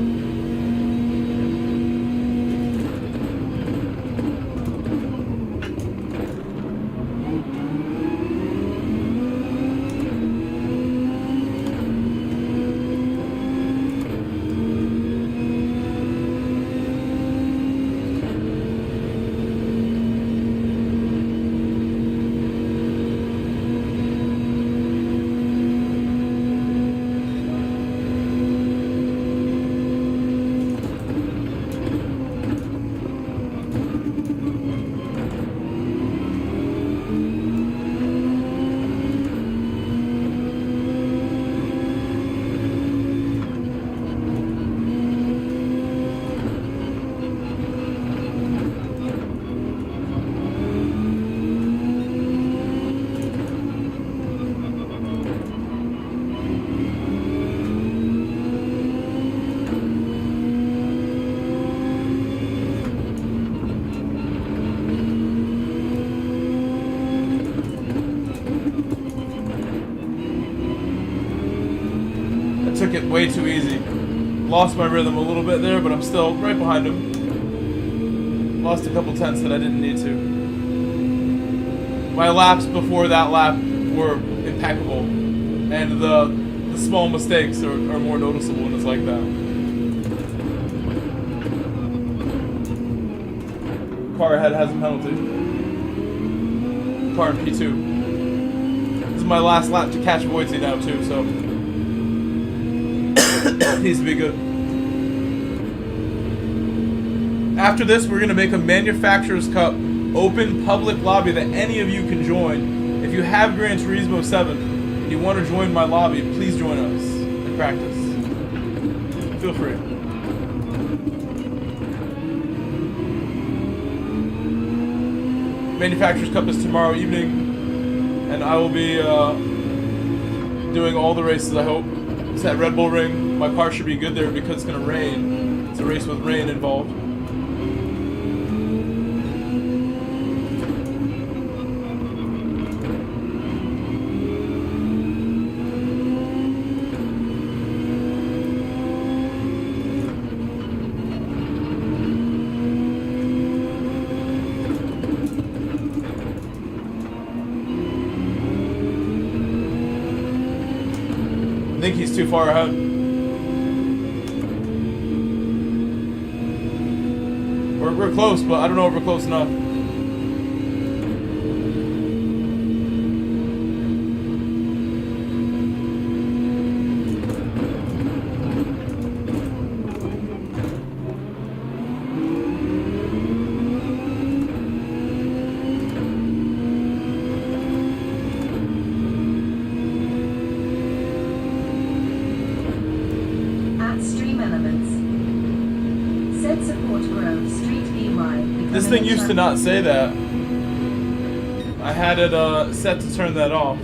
Took it way too easy. Lost my rhythm a little bit there, but I'm still right behind him. Lost a couple tenths that I didn't need to. My laps before that lap were impeccable, and the small mistakes are more noticeable when it's like that. Car ahead has a penalty. Car in P2. This is my last lap to catch Voidsy now too, so needs to be good. After this, we're going to make a Manufacturers Cup open public lobby that any of you can join. If you have Gran Turismo 7 and you want to join my lobby, please join us and practice. Feel free. Manufacturers Cup is tomorrow evening, and I will be doing all the races, I hope. It's at Red Bull Ring. My car should be good there because it's going to rain. It's a race with rain involved. I think he's too far ahead. We're close, but I don't know if we're close enough. This thing used to not say that. I had it set to turn that off.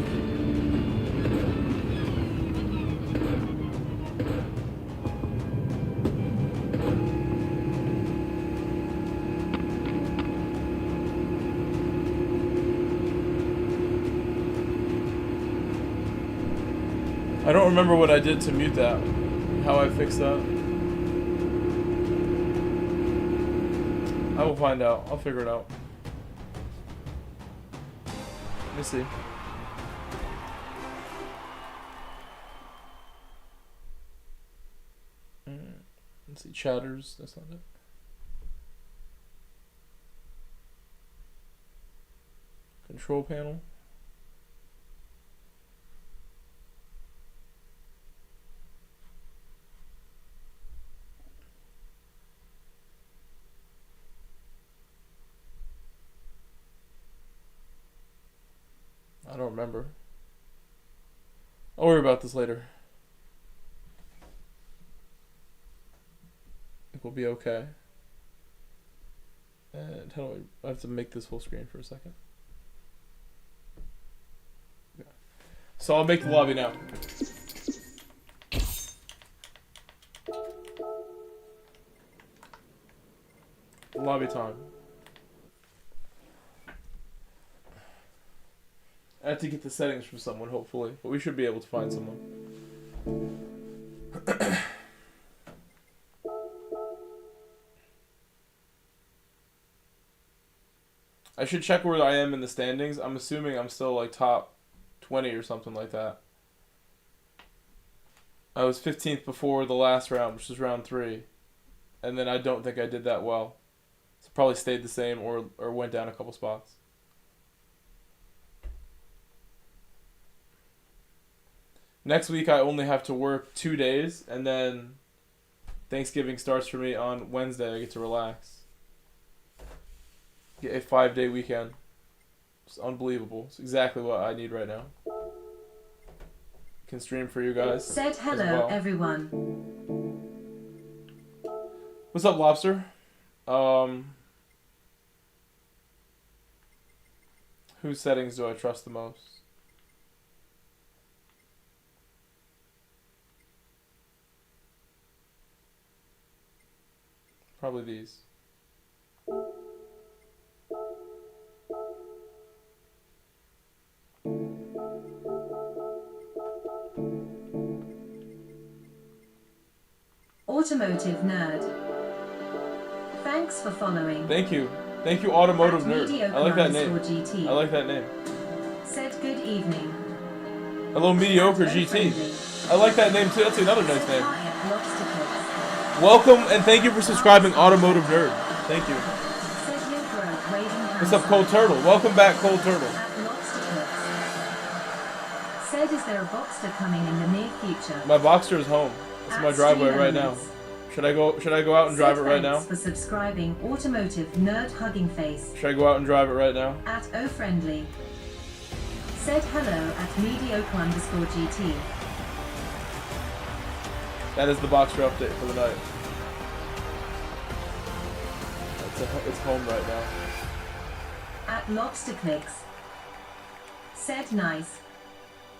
I don't remember what I did to mute that. How I fixed that. I will find out. I'll figure it out. Let me see. Let's see, chatters. That's not it. Control panel. I don't remember. I'll worry about this later. I think we'll be okay. And how do I have to make this full screen for a second. Okay. So I'll make the lobby now. Lobby time. I have to get the settings from someone, hopefully. But we should be able to find someone. I should check where I am in the standings. I'm assuming I'm still like top 20 or something like that. I was 15th before the last round, which was round 3. And then I don't think I did that well. So probably stayed the same or went down a couple spots. Next week I only have to work 2 days, and then Thanksgiving starts for me on Wednesday. I get to relax. Get a 5-day weekend. It's unbelievable. It's exactly what I need right now. Can stream for you guys. Said hello, well. everyone. What's up, Lobster? Whose settings do I trust the most? Probably these. Automotive Nerd. Thanks for following. Thank you. Thank you, Automotive Nerd. I like that name. GT. I like that name. Said good evening. Hello, Mediocre GT. I like that name too. That's another nice name. Welcome and thank you for subscribing, Automotive Nerd. Thank you. What's up, Cold Turtle? Welcome back, Cold Turtle. Said, is there a Boxster coming in the near future? My Boxster is home. It's my driveway right now. Should I go out and drive it right now? For subscribing, Automotive Nerd Hugging Face. Should I go out and drive it right now? At O-Friendly. Said hello at mediocre_GT. That is the Boxster update for the night. It's home right now. At Lobster Clicks. Said nice.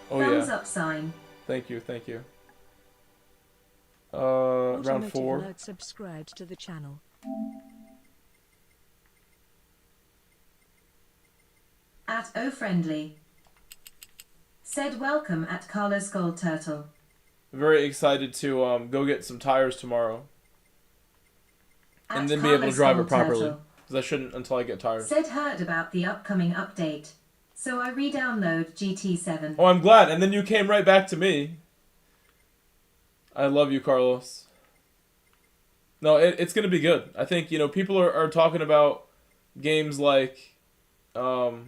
Oh Thumbs yeah. up sign. Thank you. Round 4. Nerd subscribed to the channel. At O-Friendly. Said welcome at Carlos Gold Turtle. Very excited to go get some tires tomorrow. At And then be able to Carlos drive Gold it properly. Turtle. Because I shouldn't until I get tires. Said heard about the upcoming update. So I re-download GT7. Oh, I'm glad. And then you came right back to me. I love you, Carlos. No, it's going to be good. I think, people are talking about games like Project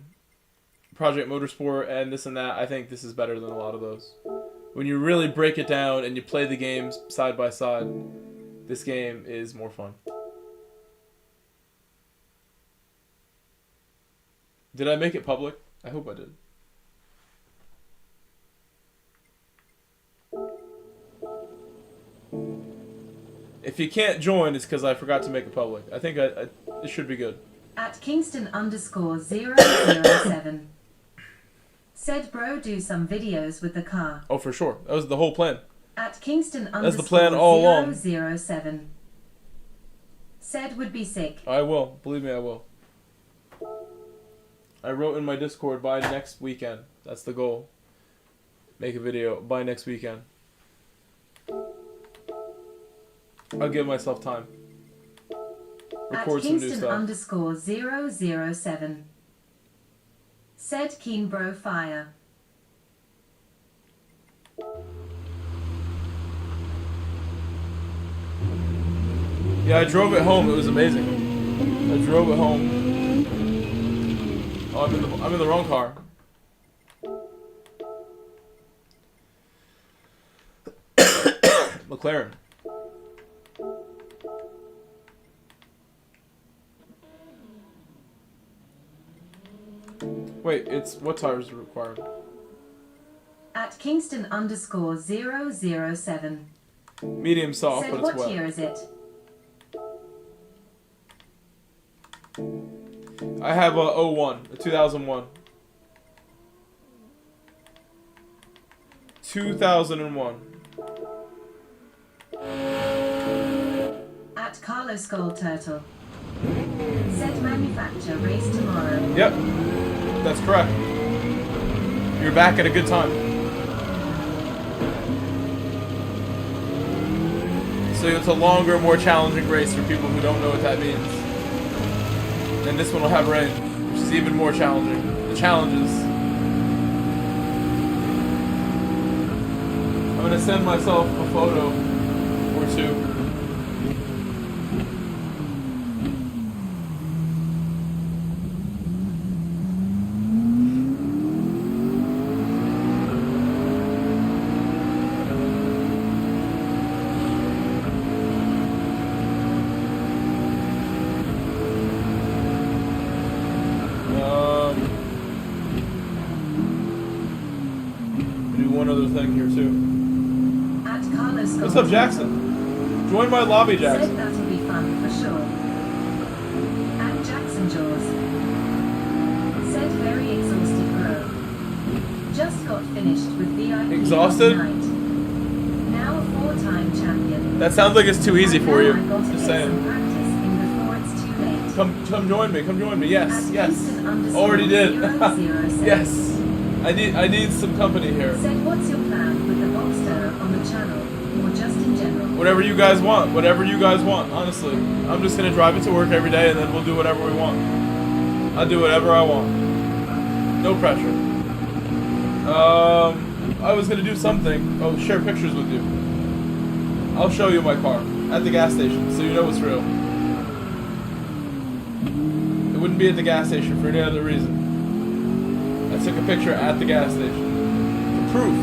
Motorsport and this and that. I think this is better than a lot of those. When you really break it down and you play the games side by side, this game is more fun. Did I make it public? I hope I did. If you can't join, it's because I forgot to make it public. I think it should be good. At Kingston_007. Said bro do some videos with the car. Oh, for sure. That was the whole plan. At Kingston That's the plan all along. 007. Said would be sick. I will. Believe me, I will. I wrote in my Discord by next weekend. That's the goal. Make a video by next weekend. I'll give myself time. Record some new stuff. At Kingston_007. Said keen bro fire. Yeah, I drove it home. It was amazing. I drove it home. Oh, I'm in the wrong car. McLaren. Wait, it's what tires are required? At Kingston _007. Medium soft, Said but it's what wet. year is it? I have a 01, a 2001. 2001. At Carlos Gold Turtle. Said manufacturer race tomorrow. Yep, that's correct. You're back at a good time. So it's a longer, more challenging race for people who don't know what that means. And this one will have rain, which is even more challenging. The challenges. I'm gonna send myself a photo or two. One other thing here too. At Carlos Gold What's up, Jackson? Join my lobby, Said Jackson. that'll be fun for sure. At Jackson Jaws. Said very exhausted bro. Just got finished with VIP Exhausted? night. Now a 4-time champion. That sounds like it's too easy for you. I got to Just get some saying. practice in before it's too late. Come join me. Come join me. Yes, At yes. Kingston Already did. _007. Yes. I need some company here. Said what's your plan with the Boxster on the channel, or just in general? Whatever you guys want. Whatever you guys want. Honestly, I'm just gonna drive it to work every day, and then we'll do whatever we want. I'll do whatever I want. No pressure. I was gonna do something. Oh, share pictures with you. I'll show you my car at the gas station, so you know it's real. It wouldn't be at the gas station for any other reason. I took a picture at the gas station. For proof.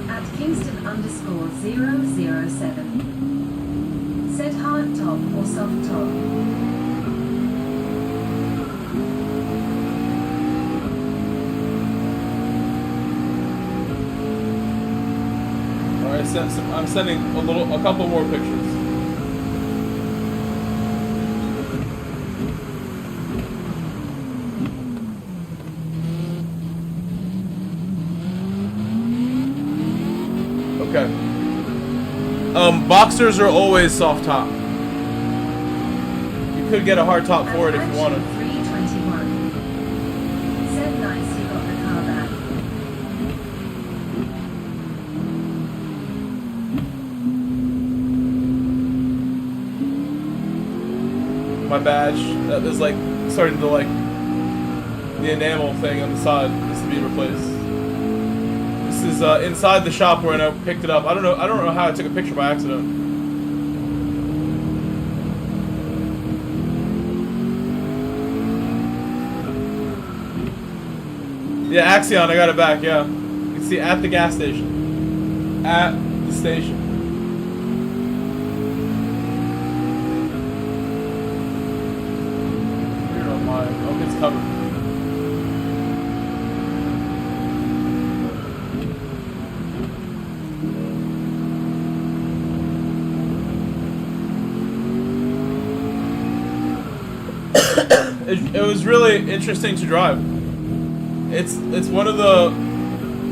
At Kingston _007. Said hard top or soft top. I'm sending a couple more pictures. Okay. Boxers are always soft top. You could get a hard top for it if you wanted. 321. Said nice you got the car back. My badge that is like starting to like the enamel thing on the side needs to be replaced. This is inside the shop where I picked it up. I don't know how I took a picture by accident. Yeah, Axion, I got it back. Yeah, you can see at the gas station. At the station. Oh, it's covered. It was really interesting to drive. It's one of the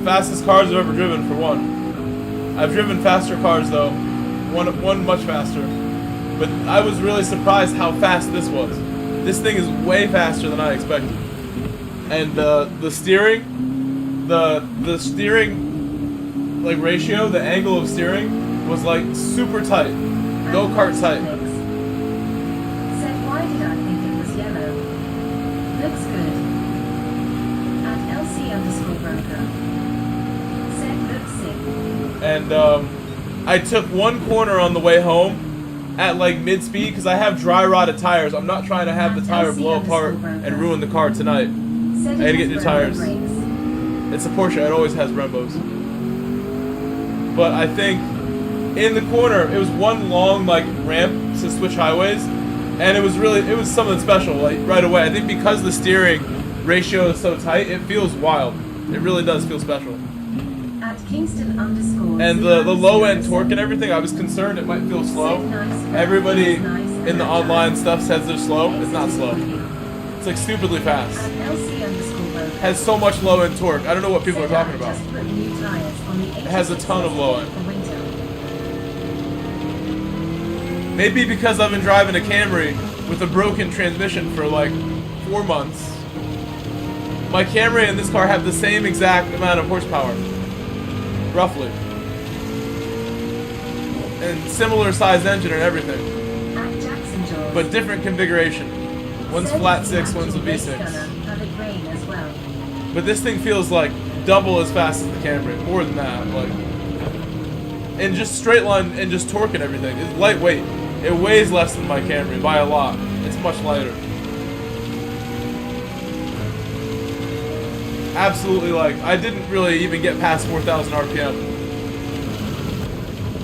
fastest cars I've ever driven, for one. I've driven faster cars though, one much faster. But I was really surprised how fast this was. This thing is way faster than I expected. And the steering, the steering like ratio, the angle of steering was like super tight, go-kart tight. Said why did I think it was yellow? Looks good. broker. Said looks sick. And I took one corner on the way home at like mid-speed because I have dry rotted tires. I'm not trying to have the tire blow apart and ruin the car tonight. I had to get new tires. It's a Porsche. It always has Brembos. But I think in the corner, it was one long like ramp to switch highways, and it was something special like right away. I think because the steering ratio is so tight, it feels wild. It really does feel special. At Kingston _ And the low end torque and everything, I was concerned it might feel slow. Everybody in the online stuff says they're slow. It's not slow. It's like stupidly fast. Has so much low end torque. I don't know what people are talking about. It has a ton of low end. Maybe because I've been driving a Camry with a broken transmission for like 4 months. My Camry and this car have the same exact amount of horsepower. Roughly. And similar size engine and everything. But different configuration. One's flat 6, one's a V6. But this thing feels like double as fast as the Camry. More than that. Like, and just straight line and just torque and everything. It's lightweight. It weighs less than my Camry by a lot. It's much lighter. Absolutely, like, I didn't really even get past 4,000 RPM.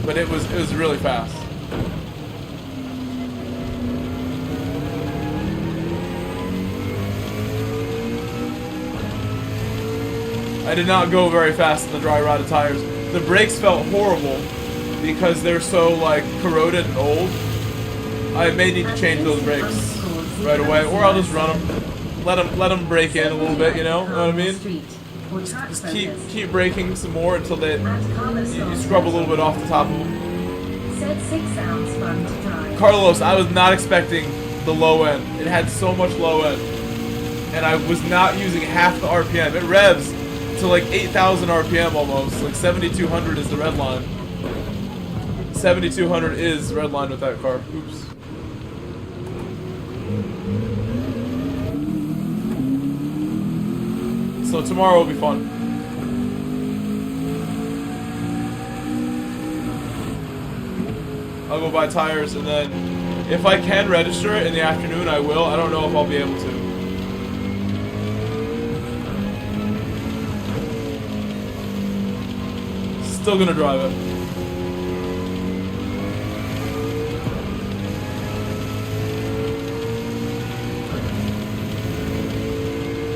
But it was really fast. I did not go very fast in the dry rotted tires. The brakes felt horrible because they're so like corroded and old. I may need to change those brakes right away, or I'll just run them. Let them break in a little bit, you know what I mean? Just keep braking some more until you scrub a little bit off the top of them. Carlos, I was not expecting the low end. It had so much low end, and I was not using half the RPM. It revs to like 8,000 RPM almost. Like 7,200 is the red line. 7,200 is red line with that car. Oops. So tomorrow will be fun. I'll go buy tires, and then if I can register it in the afternoon, I will. I don't know if I'll be able to. Still gonna drive it.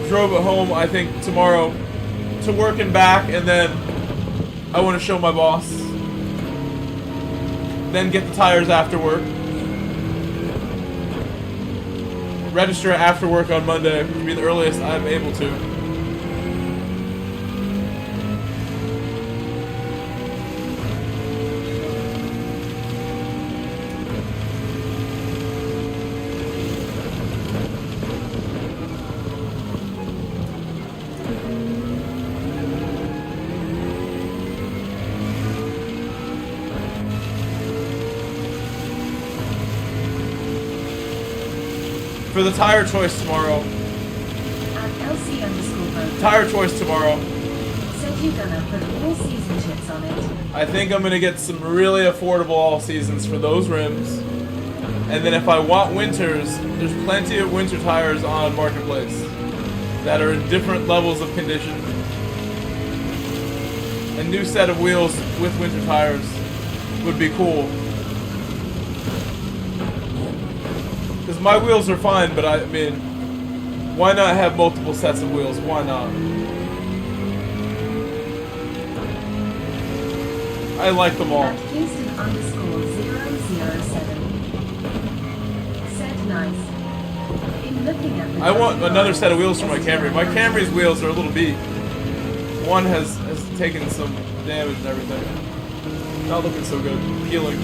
Drove it home, I think, tomorrow to work and back, and then I want to show my boss. Then get the tires after work. Register after work on Monday, which will be the earliest I'm able to. For the tire choice tomorrow. Tire choice tomorrow. Said you're gonna put all season chips on it. I think I'm gonna get some really affordable all seasons for those rims. And then if I want winters, there's plenty of winter tires on Marketplace that are in different levels of condition. A new set of wheels with winter tires would be cool. Because my wheels are fine, but I mean, why not have multiple sets of wheels? Why not? I like them all. Kingston _007. Said nice. In looking at the I want another set of wheels for my Camry. My Camry's wheels are a little beat. One has taken some damage and everything. Not looking so good. Peeling.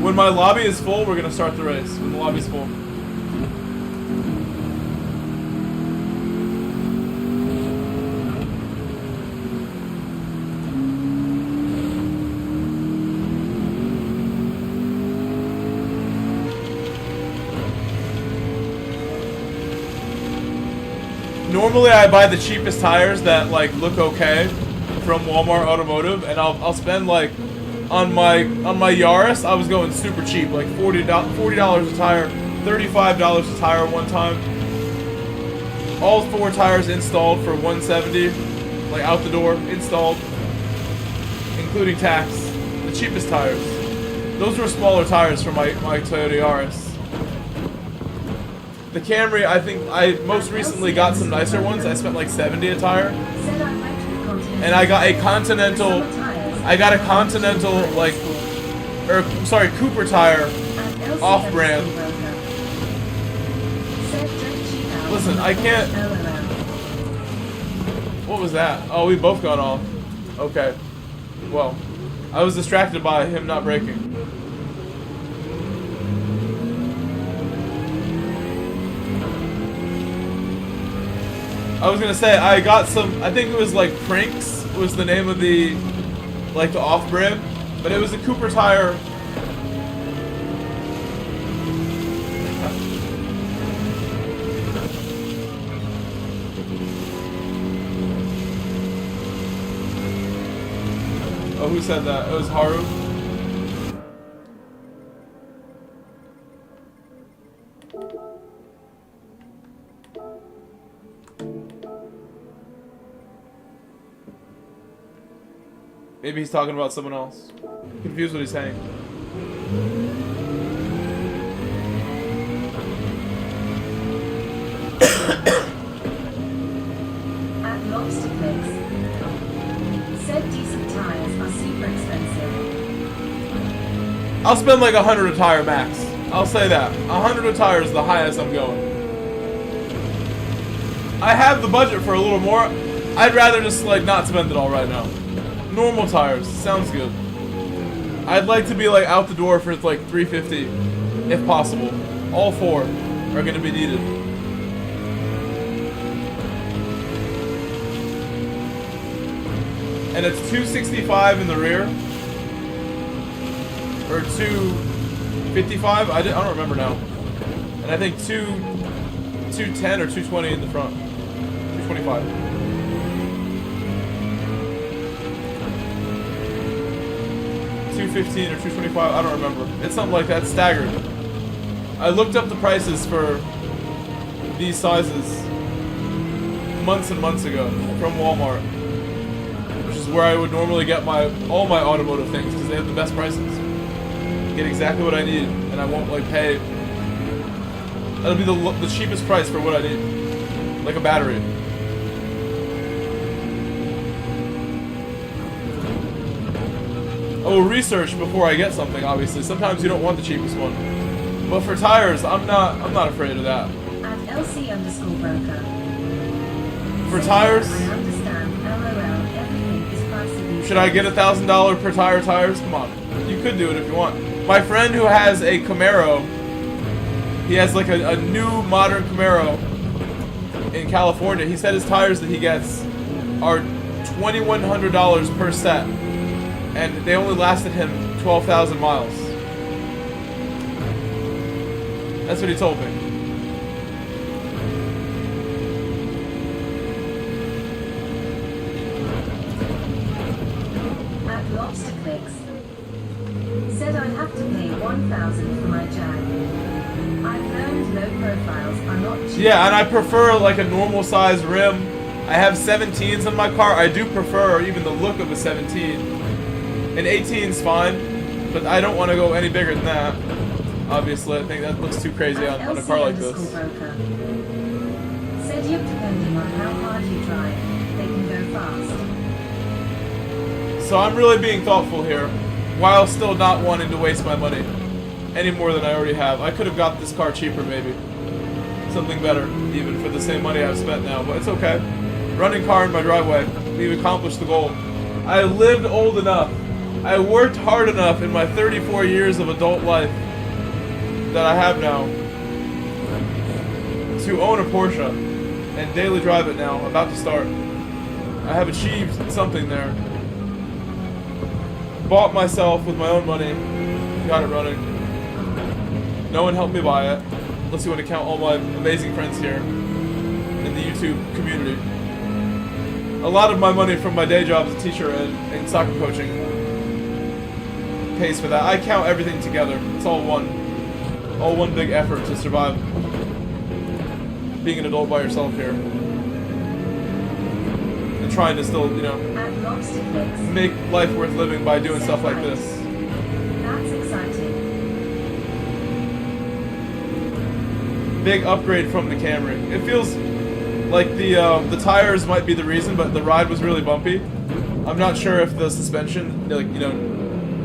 When my lobby is full, we're gonna start the race. When the lobby's full. normally I buy the cheapest tires that like look okay from Walmart Automotive, and I'll spend like on my Yaris. I was going super cheap, like $40 a tire, $35 a tire one time. All 4 tires installed for $170, like out the door, installed, including tax. The cheapest tires. Those were smaller tires for my Toyota Yaris. The Camry, I think I most recently got some nicer ones. I spent like $70 a tire. And I got a Continental, like, Cooper tire, off-brand. Listen, I can't... What was that? Oh, we both got off. Okay. Well, I was distracted by him not braking. I was gonna say, I got some, I think it was like Prinks was the name of the, like the off-brand, but it was a Cooper tire. Oh, who said that? It was Haru. Maybe he's talking about someone else. I'm confused what he's saying. At Lobster Fix, said decent tires are super expensive. I'll spend like 100 a tire max. I'll say that. 100 a tire is the highest I'm going. I have the budget for a little more. I'd rather just like not spend it all right now. Normal tires. Sounds good. I'd like to be like out the door for like $350 if possible. All 4 are going to be needed. And it's $265 in the rear. Or $255? I don't remember now. And I think $210 or $220 in the front. $225. $215 or $225, I don't remember. It's something like that, staggered. I looked up the prices for these sizes months and months ago from Walmart, which is where I would normally get all my automotive things because they have the best prices. Get exactly what I need, and I won't like pay. That'll be the cheapest price for what I need, like a battery. I will research before I get something, obviously. Sometimes you don't want the cheapest one. But for tires, I'm not afraid of that. At LC_broker. For tires? I understand. LOL, everything is pricey. Should I get $1,000 per tire tires? Come on. You could do it if you want. My friend who has a Camaro, he has like a new modern Camaro in California. He said his tires that he gets are $2,100 per set. And they only lasted him 12,000 miles. That's what he told me. At Lobster Clicks, said I'd have to pay $1,000 for my Jag. I've learned low profiles are not cheap. Yeah, and I prefer like a normal size rim. I have 17s in my car. I do prefer even the look of a 17. An 18's fine, but I don't want to go any bigger than that. Obviously, I think that looks too crazy on a car like this. Said you, depending on how hard you drive, they can go fast. So I'm really being thoughtful here, while still not wanting to waste my money any more than I already have. I could have got this car cheaper, maybe. Something better, even for the same money I've spent now, but it's okay. Running car in my driveway. We've accomplished the goal. I lived old enough. I worked hard enough in my 34 years of adult life that I have now to own a Porsche and daily drive it now, about to start. I have achieved something there. Bought myself with my own money, got it running. No one helped me buy it, unless you want to count all my amazing friends here in the YouTube YouTube community. A lot of my money from my day job as a teacher and soccer coaching pays for that. I count everything together. It's all one big effort to survive being an adult by yourself here. And trying to still, you know, make life worth living by doing stuff like this. That's exciting. Big upgrade from the Camry. It feels like the tires might be the reason, but the ride was really bumpy. I'm not sure if the suspension, like, you know,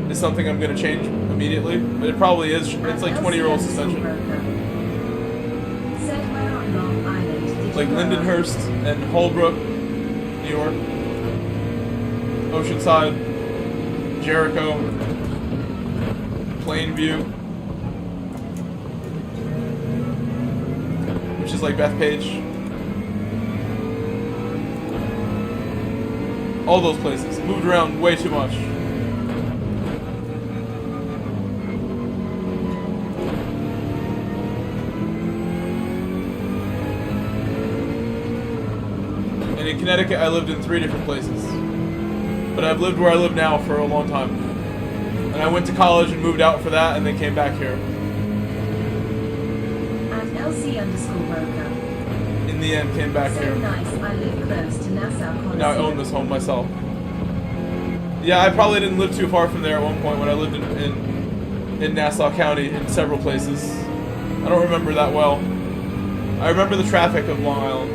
is something I'm gonna change immediately, but it probably is. It's like 20-year-old suspension. Like Lindenhurst and Holbrook, New York, Oceanside, Jericho, Plainview, which is like Bethpage. All those places. Moved around way too much. And in Connecticut, I lived in 3 different places. But I've lived where I live now for a long time. And I went to college and moved out for that, and then came back here. At LC_broker. In the end, came back So here. nice, I live close to Nassau Coliseum. Now I own this home myself. Yeah, I probably didn't live too far from there at one point when I lived in Nassau County in several places. I don't remember that well. I remember the traffic of Long Island.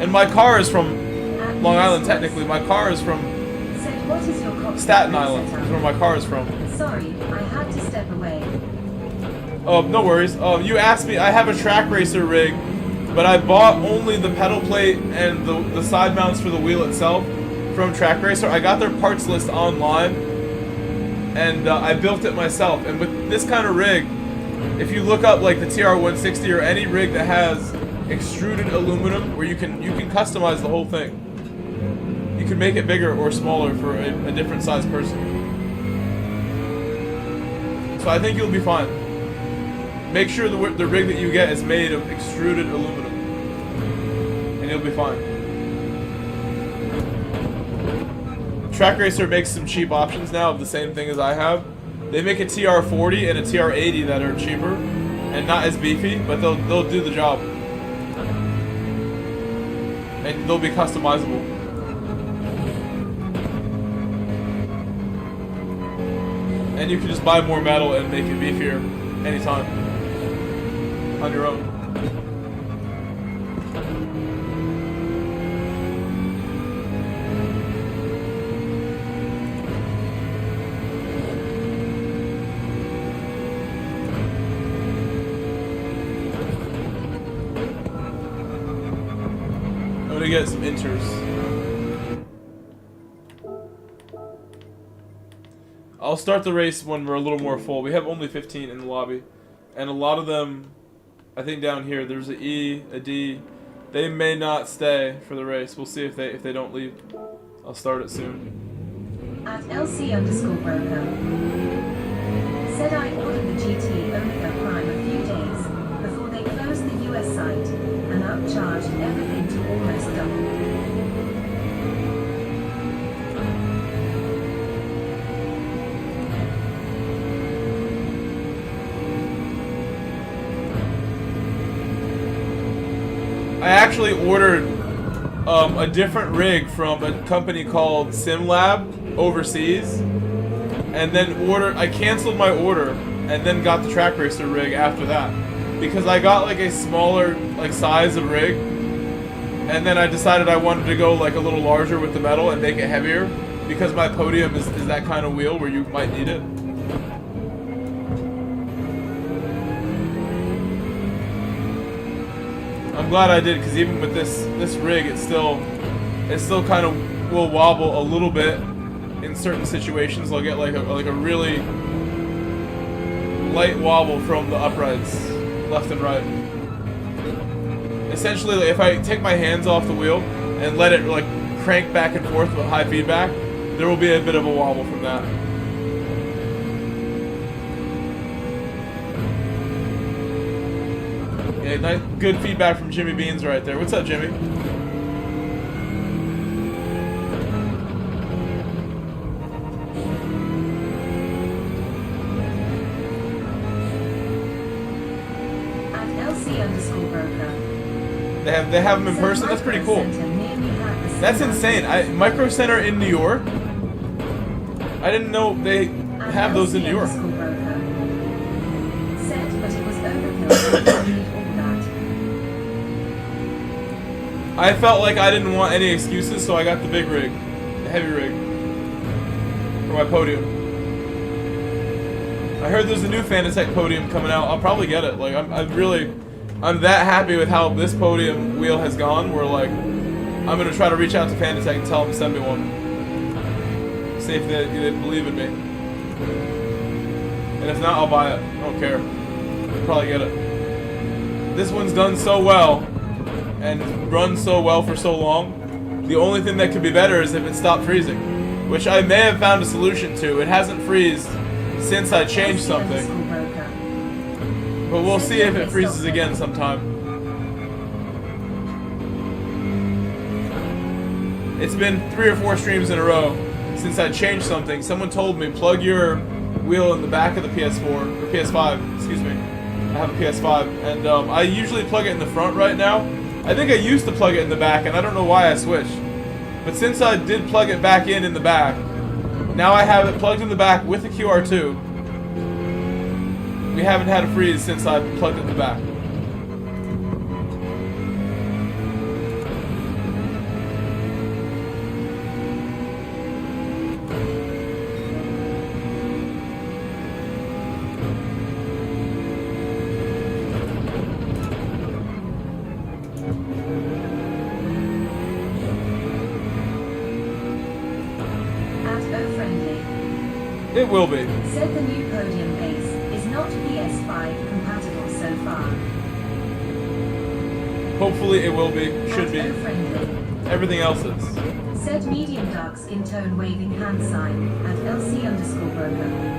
And my car is from Long Island, technically. My car is from What is your Staten Island. That's where my car is from. Sorry, I had to step away. No worries. You asked me, I have a track racer rig, but I bought only the pedal plate and the side mounts for the wheel itself from Track Racer. I got their parts list online, and I built it myself. And with this kind of rig, if you look up like the TR-160 or any rig that has extruded aluminum, where you can customize the whole thing. You can make it bigger or smaller for a different size person. So I think you'll be fine. Make sure the rig that you get is made of extruded aluminum, and you'll be fine. Track Racer makes some cheap options now of the same thing as I have. They make a TR-40 and a TR-80 that are cheaper and not as beefy, but they'll do the job. And they'll be customizable. And you can just buy more metal and make it beefier anytime. On your own. I'm gonna get some inters. I'll start the race when we're a little more full. We have only 15 in the lobby, and a lot of them, I think down here, there's a E, a D. They may not stay for the race. We'll see if they don't leave. I'll start it soon. At LC_broker. Said I ordered the GT Omega Prime a few days before they closed the US site and upcharged everything to almost double. I actually ordered a different rig from a company called SimLab overseas, and then I canceled my order and then got the Track Racer rig after that because I got like a smaller size of rig, and then I decided I wanted to go like a little larger with the metal and make it heavier because my Podium is that kind of wheel where you might need it. I'm glad I did, because even with this rig, it still kind of will wobble a little bit in certain situations. I'll get like a really light wobble from the uprights, left and right. Essentially, like, if I take my hands off the wheel and let it like crank back and forth with high feedback, there will be a bit of a wobble from that. Yeah, good feedback from Jimmy Beans right there. What's up, Jimmy? They have them in person. That's pretty cool. That's insane. Micro Center in New York. I didn't know they have those in New York. I felt like I didn't want any excuses, so I got the big rig, the heavy rig, for my Podium. I heard there's a new Fanatec Podium coming out. I'll probably get it. Like I'm that happy with how this Podium wheel has gone. Where like I'm gonna try to reach out to Fanatec and tell them to send me one. See if they believe in me. And if not, I'll buy it. I don't care. I'll probably get it. This one's done so well and run so well for so long. The only thing that could be better is if it stopped freezing, which I may have found a solution to. It hasn't freezed since I changed something, but we'll see if it freezes again sometime. It's been 3 or 4 streams in a row since I changed something. Someone told me plug your wheel in the back of the PS4 or PS5. Excuse me. I have a PS5, and I usually plug it in the front right now. I think I used to plug it in the back, and I don't know why I switched. But since I did plug it back in the back, now I have it plugged in the back with the QR2. We haven't had a freeze since I plugged it in the back. It will be. Said the new Podium base is not PS5 compatible so far. Hopefully it will be. Should be. Everything else is. Said medium dark skin tone waving hand sign at LC_broker.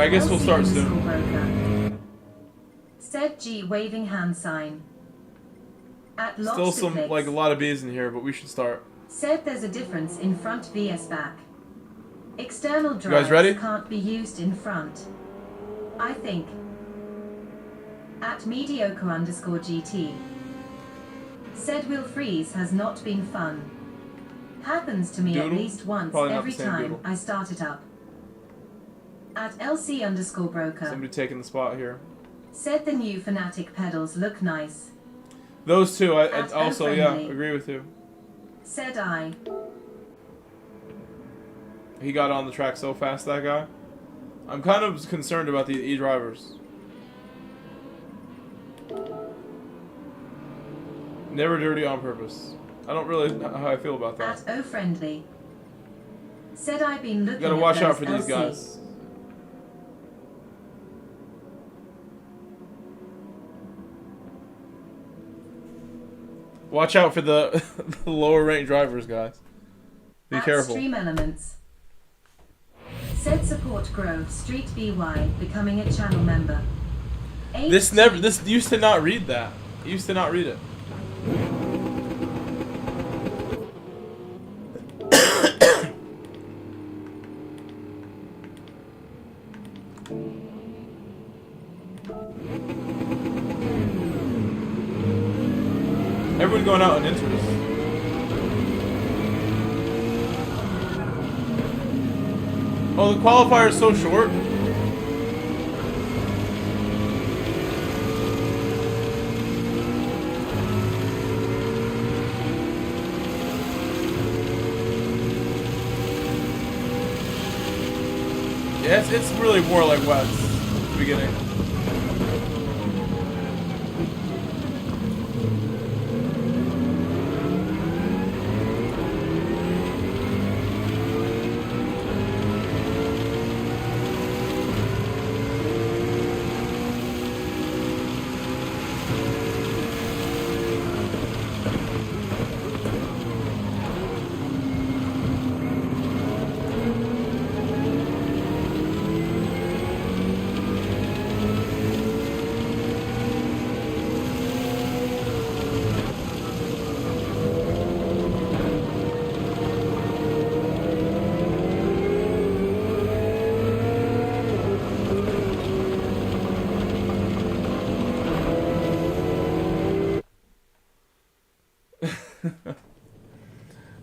I guess we'll start soon. Said G waving hand sign. At Still some, like, a lot of B's in here, but we should start. Said there's a difference in front vs back. External You guys ready? drives can't be used in front. I think. At mediocre_GT. Said will freeze has not been fun. Happens to me Doodle? at least once Probably not every the same time doodle. I start it up. At LC_broker. Somebody taking the spot here. Said the new Fanatec pedals look nice. Those two, I At also, O-friendly. yeah, agree with you. Said I. He got on the track so fast, that guy. I'm kind of concerned about the e-drivers. Never dirty on purpose. I don't really know how I feel about that. At O-friendly. Said I've been looking You gotta at watch out those for these LC. guys. Watch out for the, the lower rank drivers, guys. Be At careful. Stream Elements. Said support Grove Street BY becoming a channel member. This used to not read that. It used to not read it. Everyone going out on interest. Oh, the qualifier is so short. Yeah, it's really more like wets at the beginning.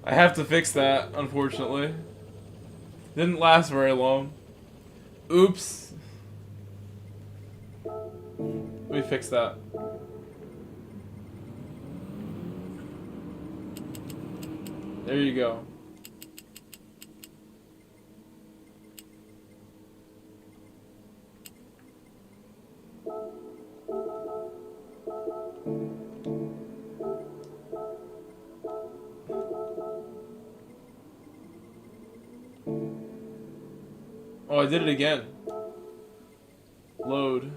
I have to fix that, unfortunately. Didn't last very long. Oops. Let me fix that. There you go. Oh, I did it again. Load.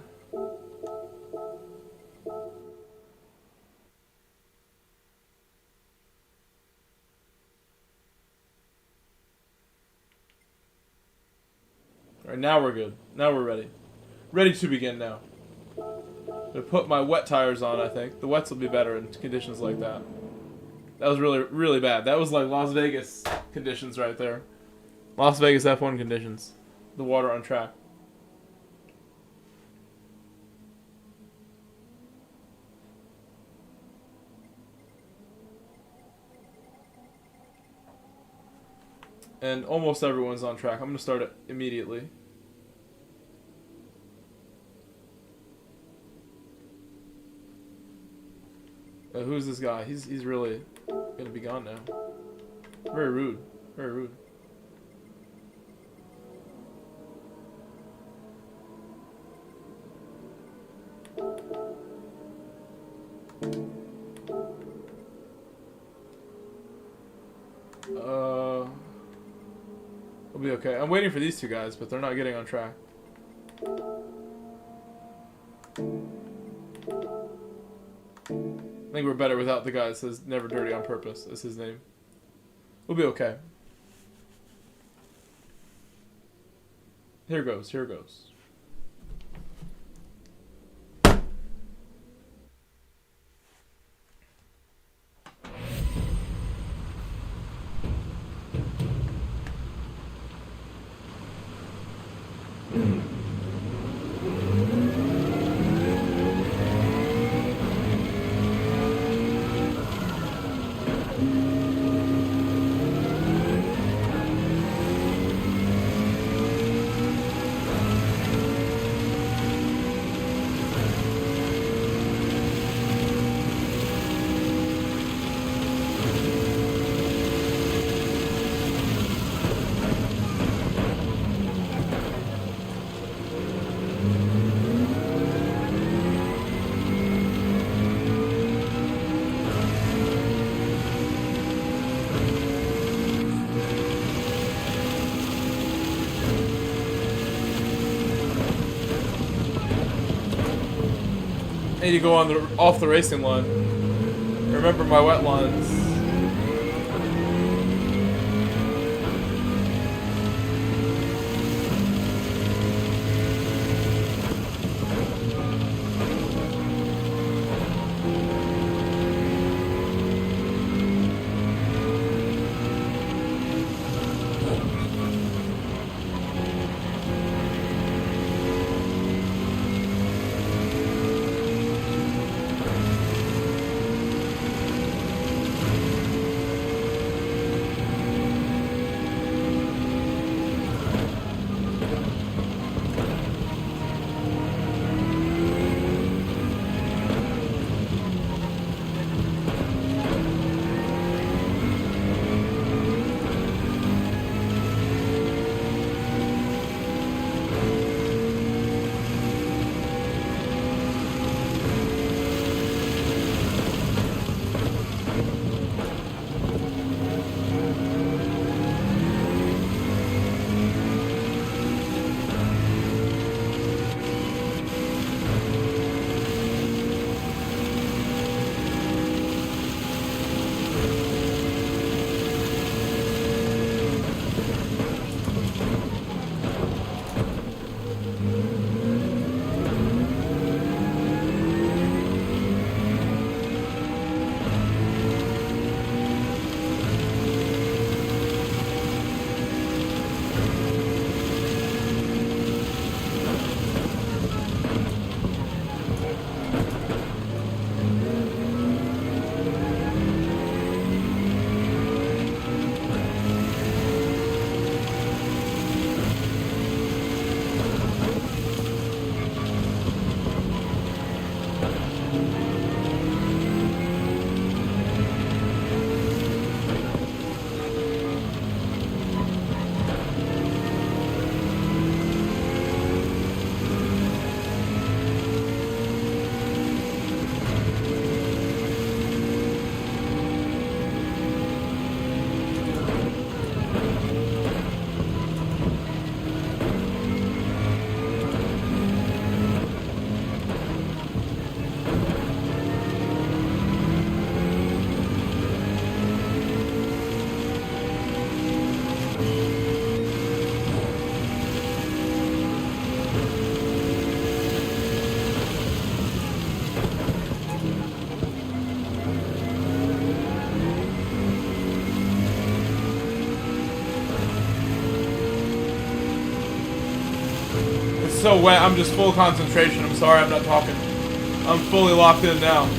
Alright, now we're good. Now we're ready. Ready to begin now. I'm gonna put my wet tires on, I think. The wets will be better in conditions like that. That was really, really bad. That was like Las Vegas conditions right there. Las Vegas F1 conditions. The water on track. And almost everyone's on track. I'm going to start it immediately. Who's this guy? He's really going to be gone now. Very rude. Very rude. We'll be okay. I'm waiting for these two guys, but they're not getting on track. I think we're better without the guy that says never dirty on purpose. That's his name. We'll be okay. Here goes. Here goes. I need to go on off the racing line. Remember my wet lines. It's so wet, I'm just full concentration. I'm sorry I'm not talking. I'm fully locked in now.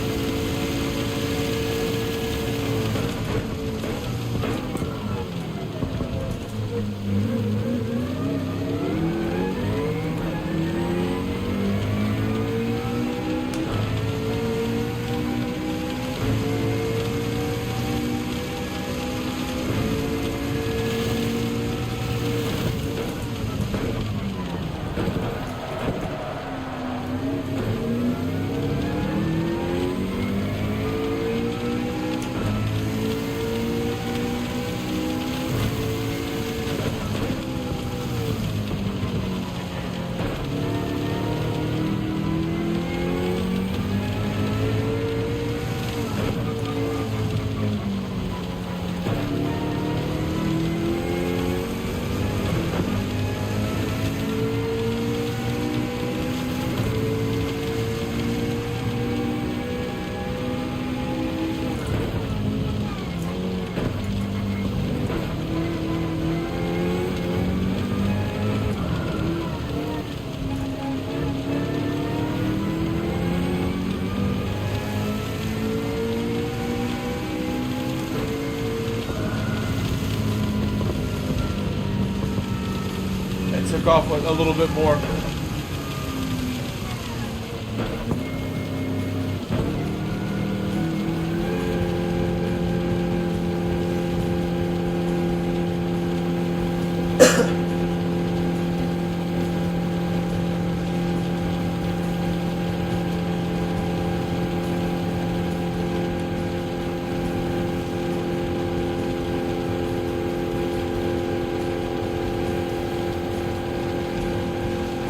Took off a little bit more.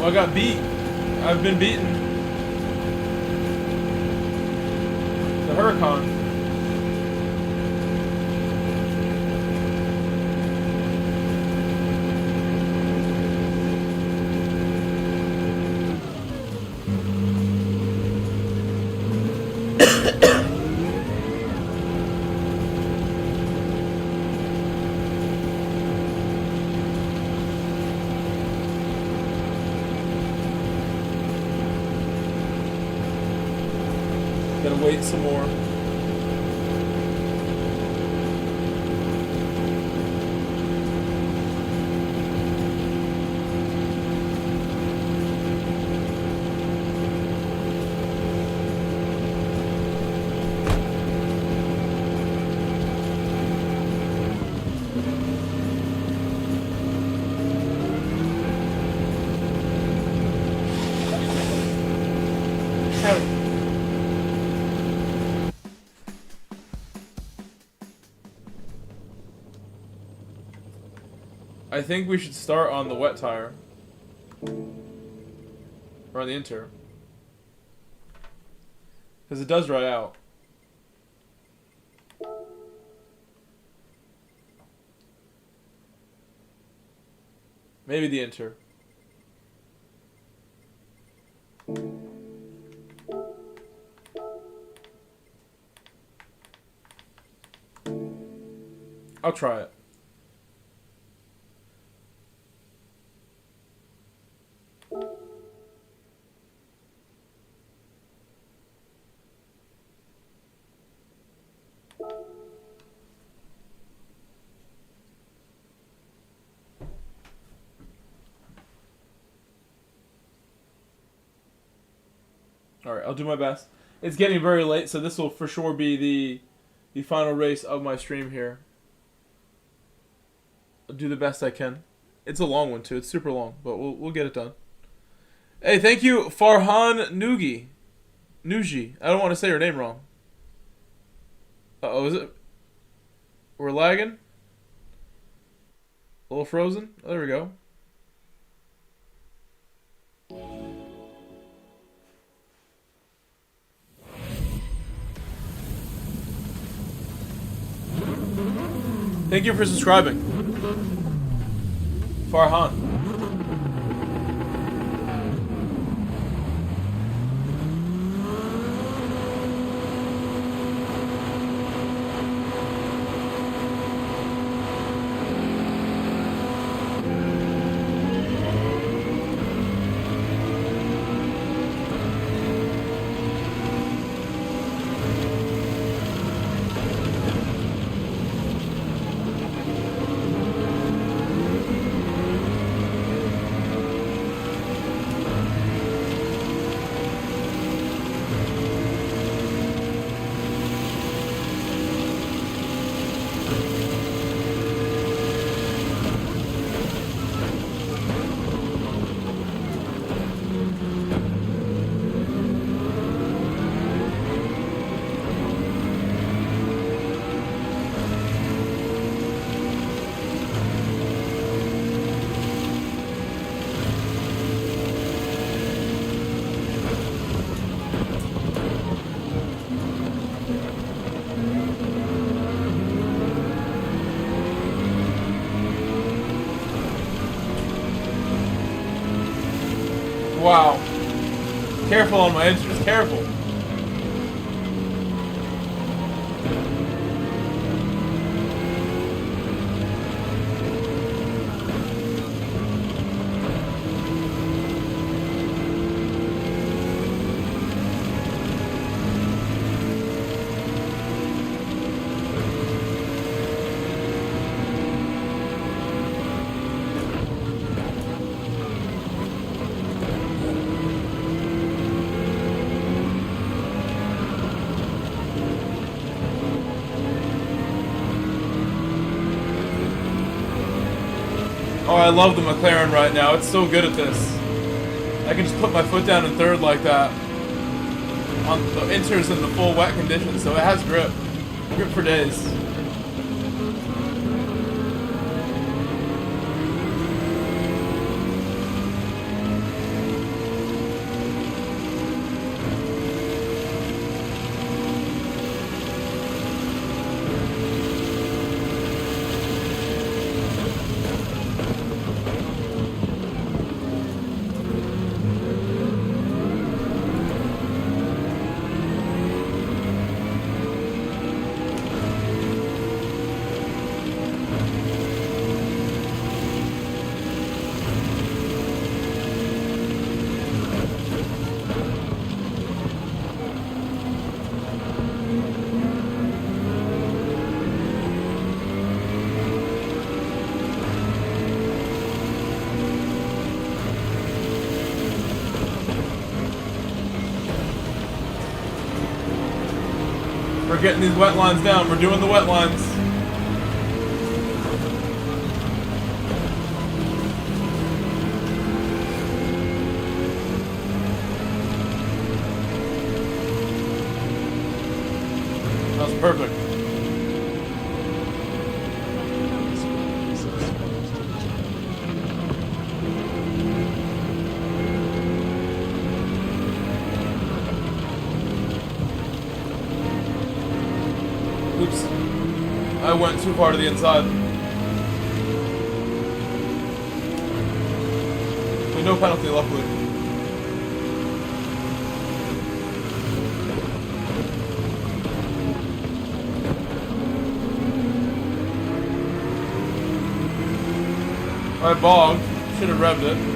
I got beat. I've been beaten. The Huracan. Gotta wait some more. I think we should start on the wet tire. Or on the inter. Because it does dry out. Maybe the inter. I'll try it. Alright, I'll do my best. It's getting very late, so this will for sure be the final race of my stream here. I'll do the best I can. It's a long one too. It's super long, but we'll get it done. Hey, thank you, Farhan Nuji. I don't want to say your name wrong. Uh-oh, is it? We're lagging? A little frozen? Oh, there we go. Thank you for subscribing. Farhan. Wow. Careful on my inters, careful. Oh, I love the McLaren right now. It's so good at this. I can just put my foot down in third like that. On the inters in the full wet conditions, so it has grip. Grip for days. We're getting these wet lines down. We're doing the wet lines. That was perfect. Oops. I went too far to the inside. But no penalty, luckily. I bogged. Should have revved it.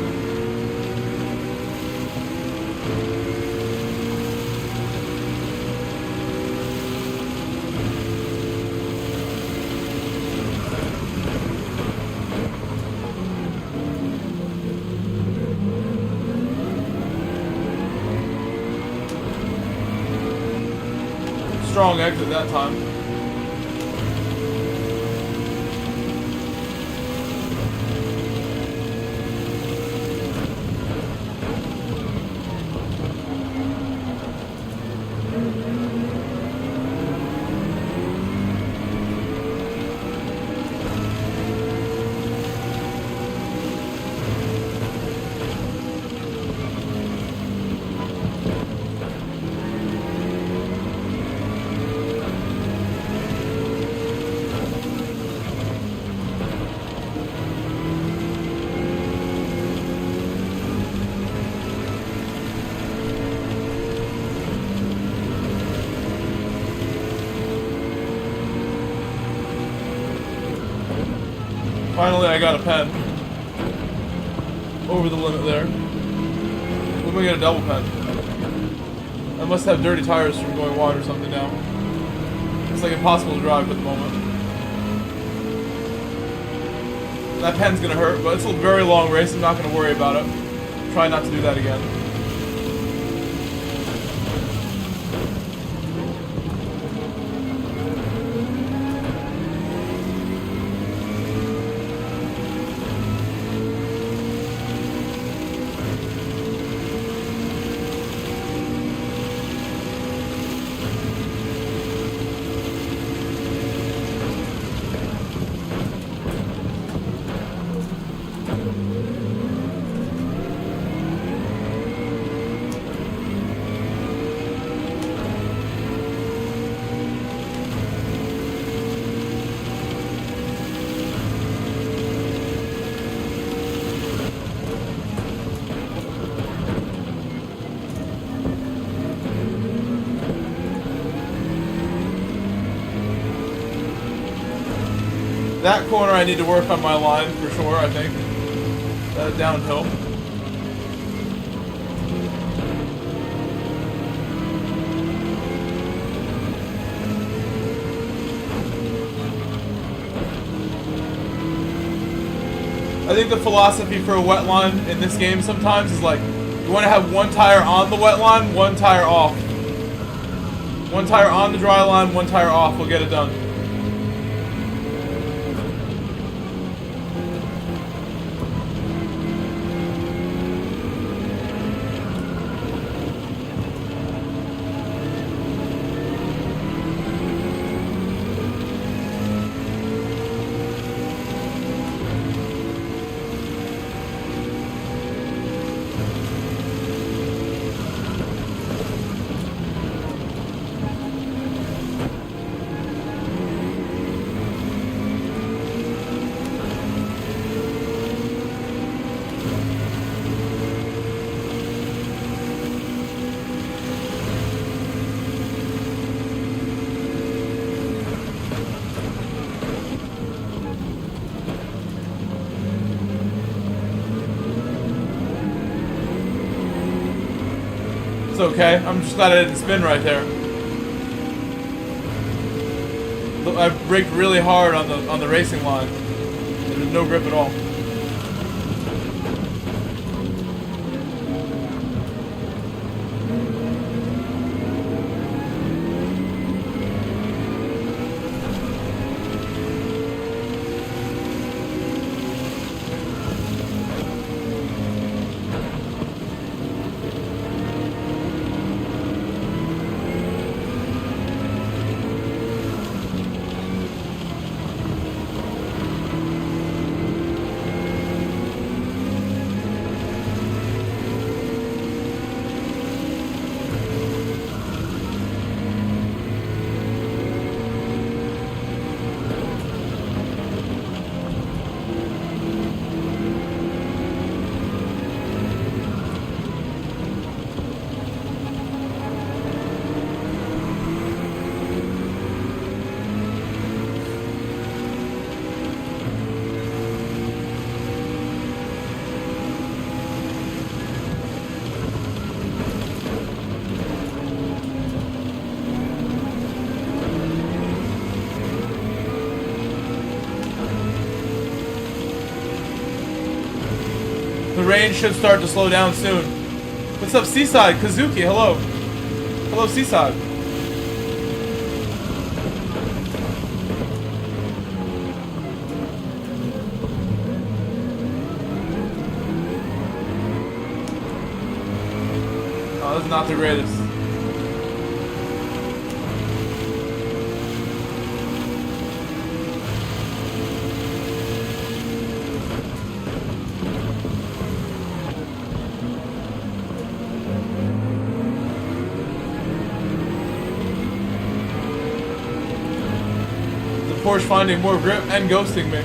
Strong exit that time. Finally, I got a pen. Over the limit there. When we get a double pen. I must have dirty tires from going wide or something now. It's like impossible to drive at the moment. That pen's gonna hurt, but it's a very long race. I'm not gonna worry about it. Try not to do that again. That corner I need to work on my line for sure, I think. Downhill. I think the philosophy for a wet line in this game sometimes is like, you want to have one tire on the wet line, one tire off. One tire on the dry line, one tire off will get it done. It's okay. I'm just glad I didn't spin right there. Look, I braked really hard on the racing line. There was no grip at all. The rain should start to slow down soon. What's up, Seaside? Kazuki, hello. Hello, Seaside. Oh, this is not the greatest. Porsche finding more grip and ghosting me.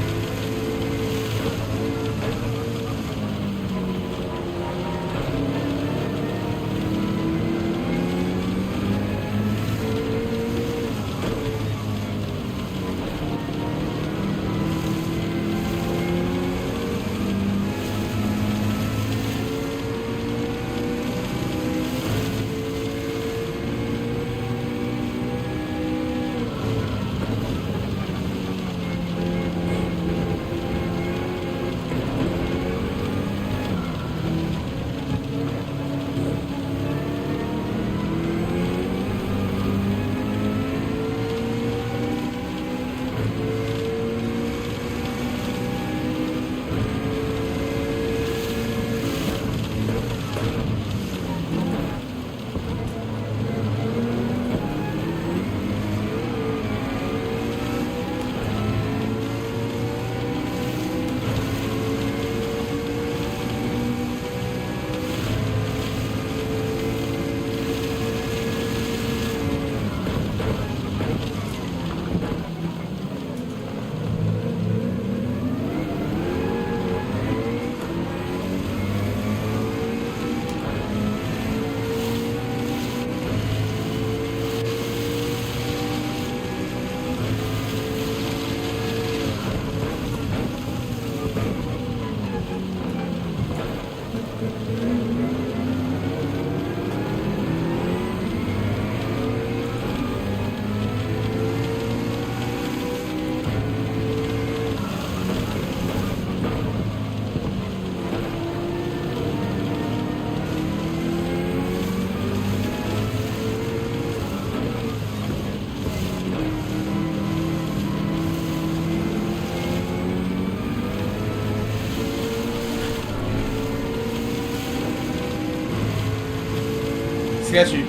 Sketchy.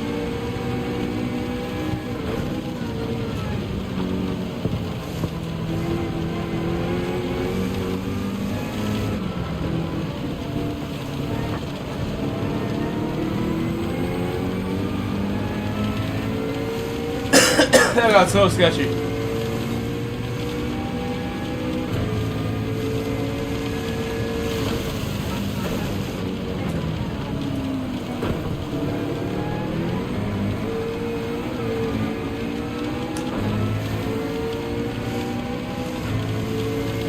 That got so sketchy.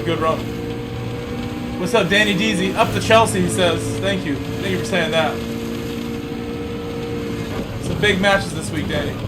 Good run. What's up, Danny Deasy? Up to Chelsea, he says. Thank you. Thank you for saying that. Some big matches this week, Danny.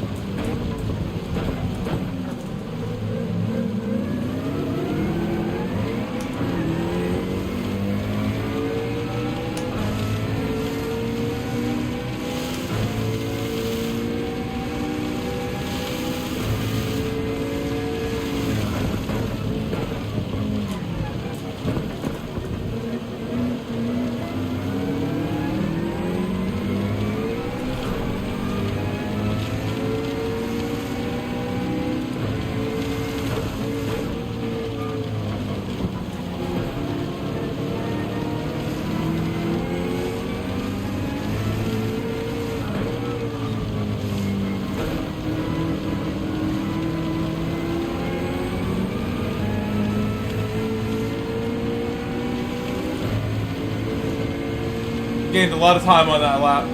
Gained a lot of time on that lap.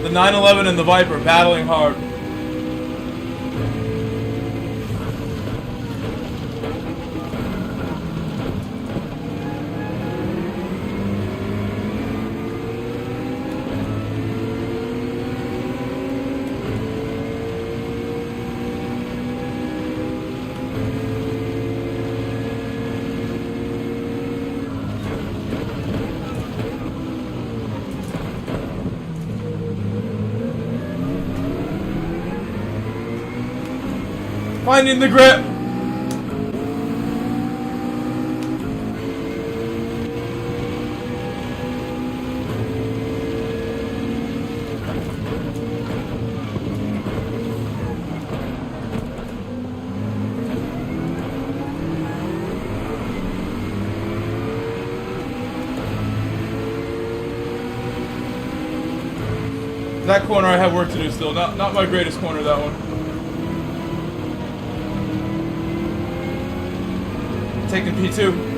The 911 and the Viper battling hard. Finding the grip. That corner I have work to do still. Not my greatest corner, that one. Taking P2.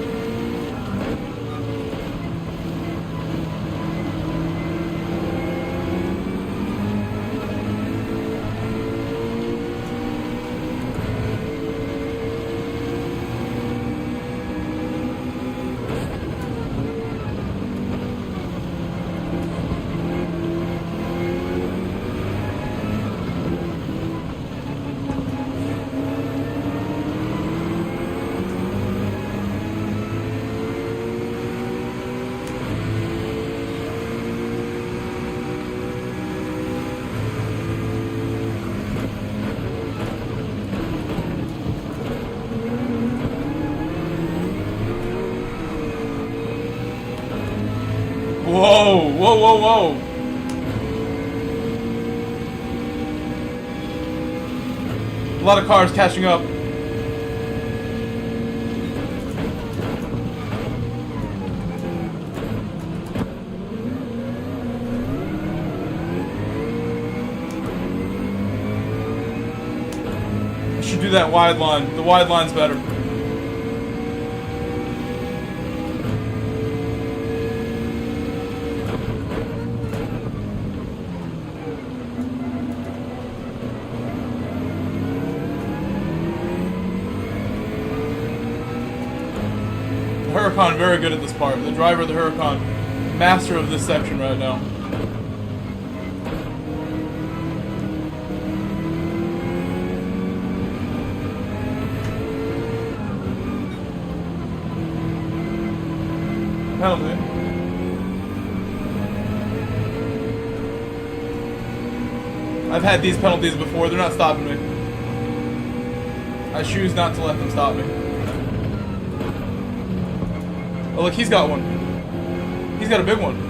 Whoa, whoa, whoa, whoa. A lot of cars catching up. I should do that wide line. The wide line's better. Huracan very good at this part. The driver of the Huracan, master of this section right now. Penalty. I've had these penalties before. They're not stopping me. I choose not to let them stop me. Oh, look, he's got one. He's got a big one.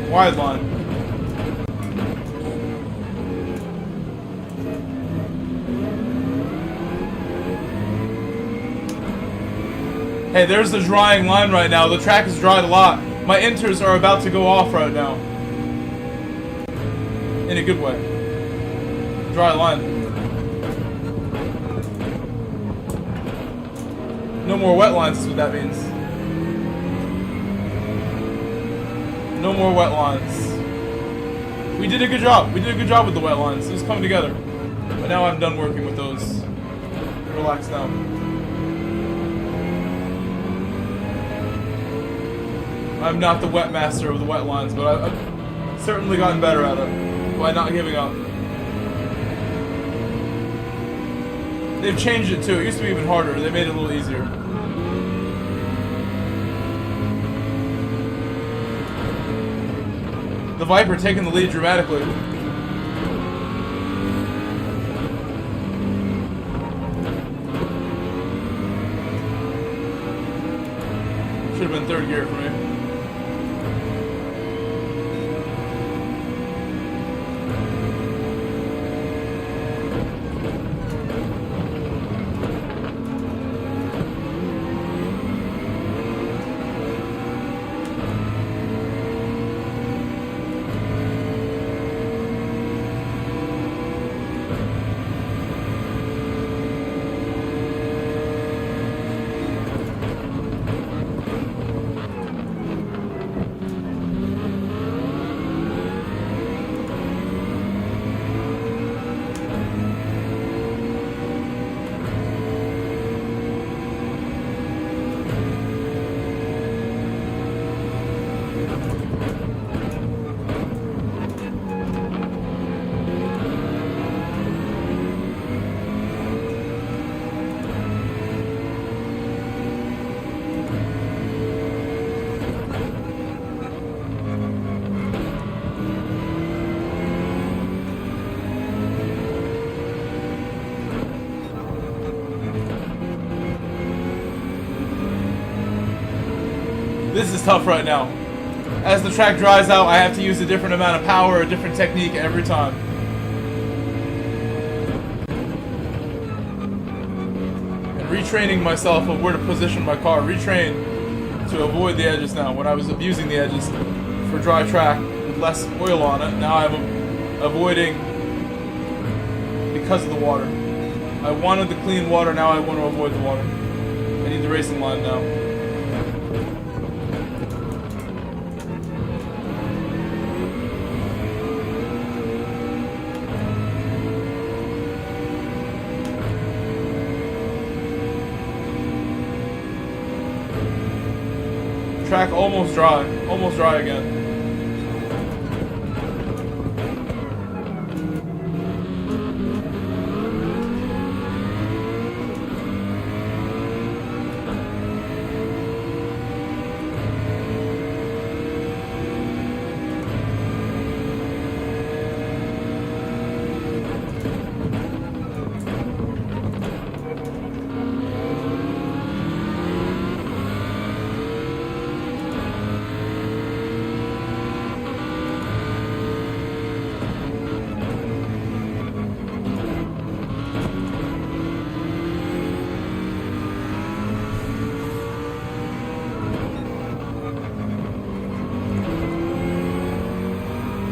Wide line. Hey, there's the drying line right now. The track is dried a lot. My inters are about to go off right now. In a good way. Dry line. No more wet lines is what that means. No more wet lines. We did a good job. We did a good job with the wet lines. It was coming together. But now I'm done working with those. Relax now. I'm not the wet master of the wet lines, but I've certainly gotten better at it by not giving up. They've changed it too. It used to be even harder. They made it a little easier. The Viper taking the lead dramatically. Should have been third gear for me. This is tough right now. As the track dries out, I have to use a different amount of power, a different technique every time. And retraining myself of where to position my car. Retrain to avoid the edges now. When I was abusing the edges for dry track with less oil on it, now I'm avoiding because of the water. I wanted the clean water, now I want to avoid the water. I need the racing line now. Track almost dry again.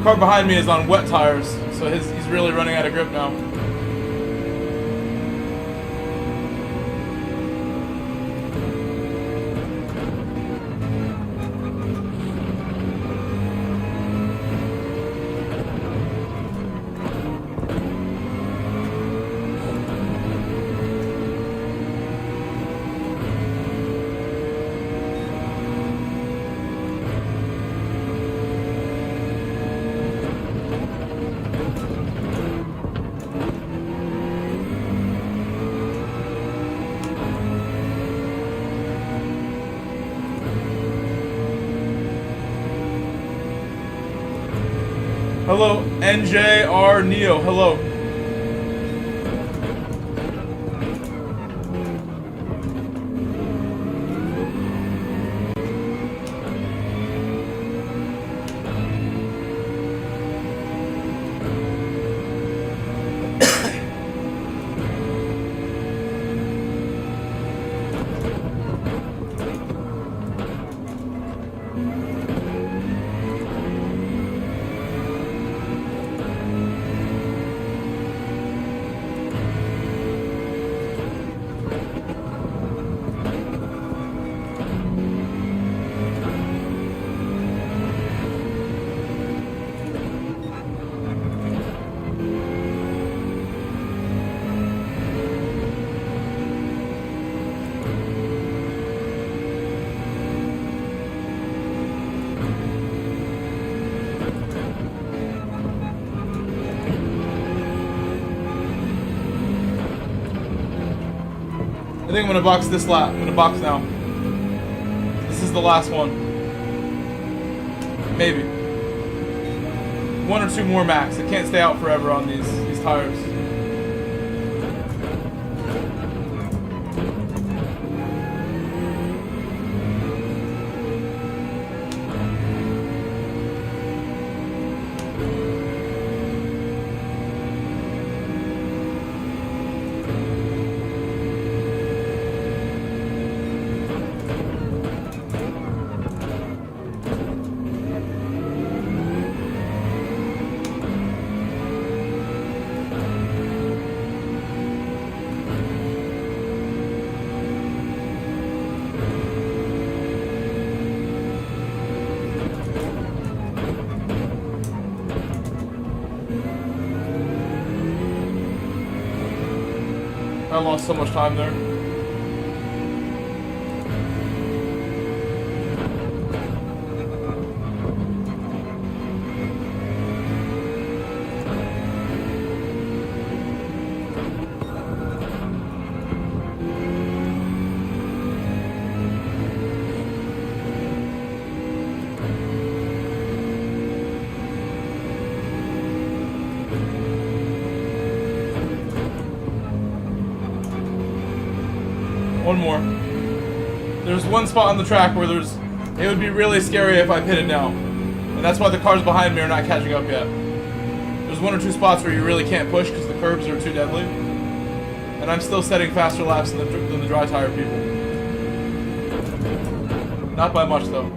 car behind me is on wet tires, so he's really running out of grip now. Hello, NJR Neo. Hello. I think I'm gonna box this lap. I'm gonna box now. This is the last one. Maybe. One or two more max. It can't stay out forever on these tires. I lost so much time there. One more. There's one spot on the track where it would be really scary if I pitted now. And that's why the cars behind me are not catching up yet. There's one or two spots where you really can't push because the curbs are too deadly. And I'm still setting faster laps than the dry tire people. Not by much though.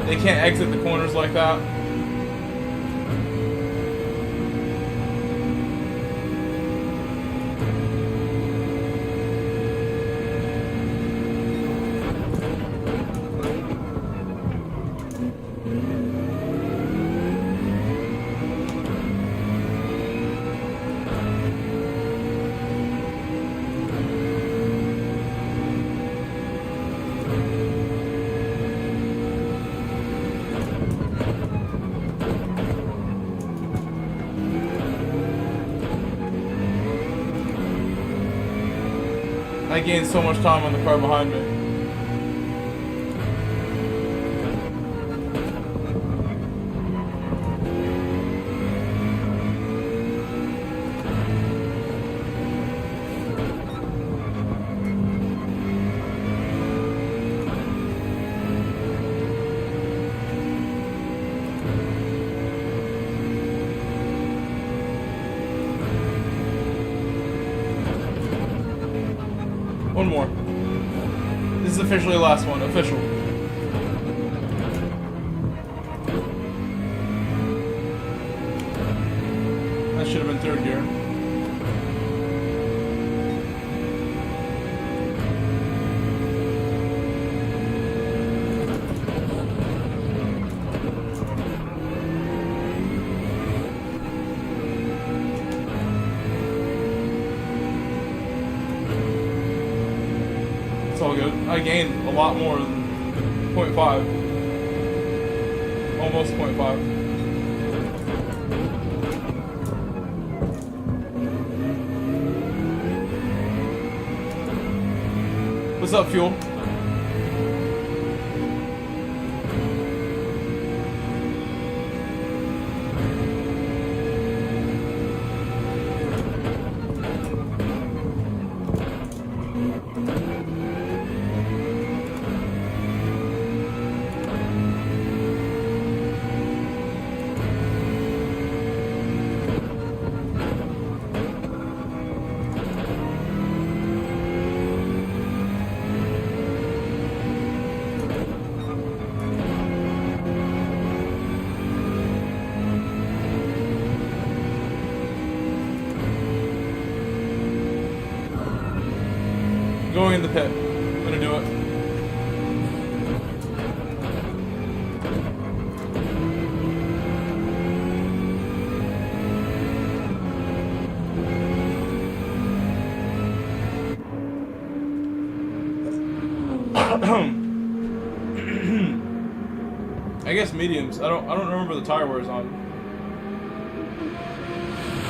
They can't exit the corners like that. I gained so much time on the car behind me. One more. This is officially the last one. Official. That should have been third gear. It's all good. I gained a lot more than 0.5. Almost 0.5. What's up, Fuel? Going in the pit. I'm gonna do it. I guess mediums. I don't remember the tire wears on.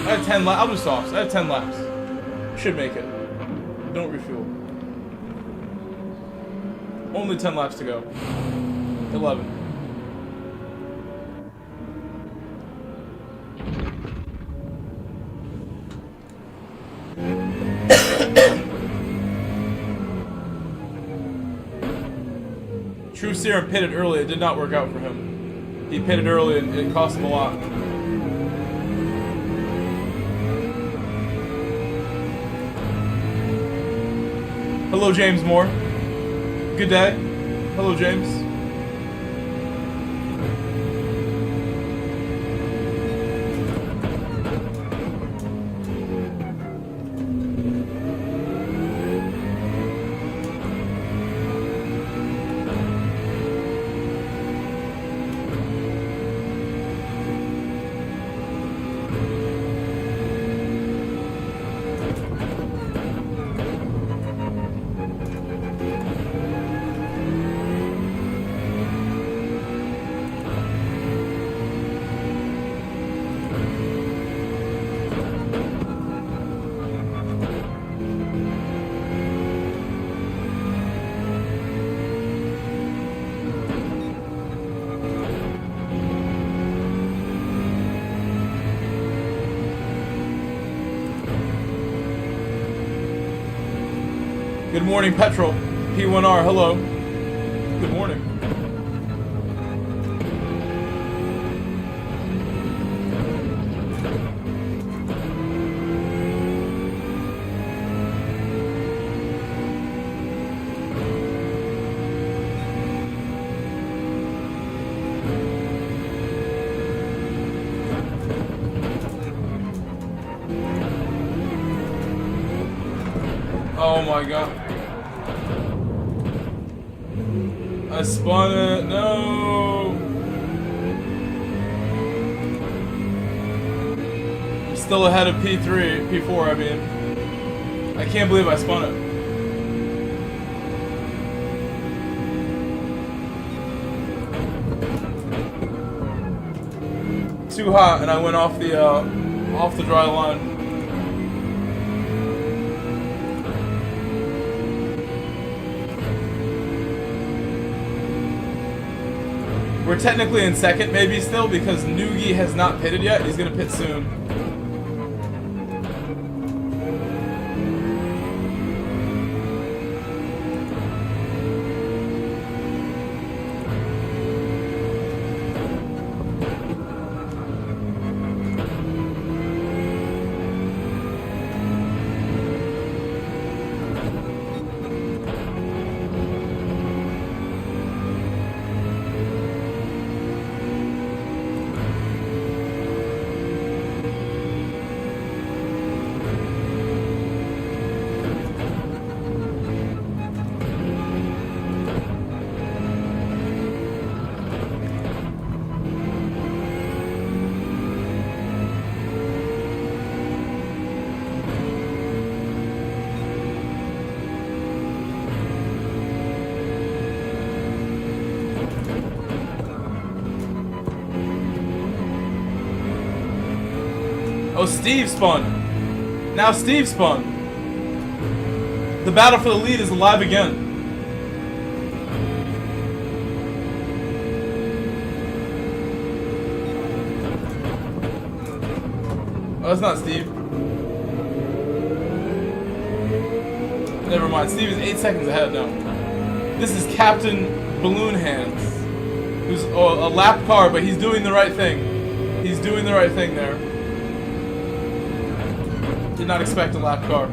I have 10 laps. I'll do softs. I have 10 laps. Should make it. Don't refuel. Only 10 laps to go. 11. True Serum pitted early. It did not work out for him. He pitted early and it cost him a lot. Hello, James Moore. Good day. Hello, James. Good morning, Petrol. P1R, hello. Good morning. Oh my god. I spun it. No. I'm still ahead of P3, P4, I mean. I can't believe I spun it. Too hot, and I went off the dry line. We're technically in second, maybe still, because Noogie has not pitted yet. He's gonna pit soon. Oh, Steve spun. Now Steve spun. The battle for the lead is alive again. Oh, that's not Steve. Never mind. Steve is 8 seconds ahead now. This is Captain Balloon Hands, who's a lap car, but he's doing the right thing. He's doing the right thing there. Did not expect a lap car.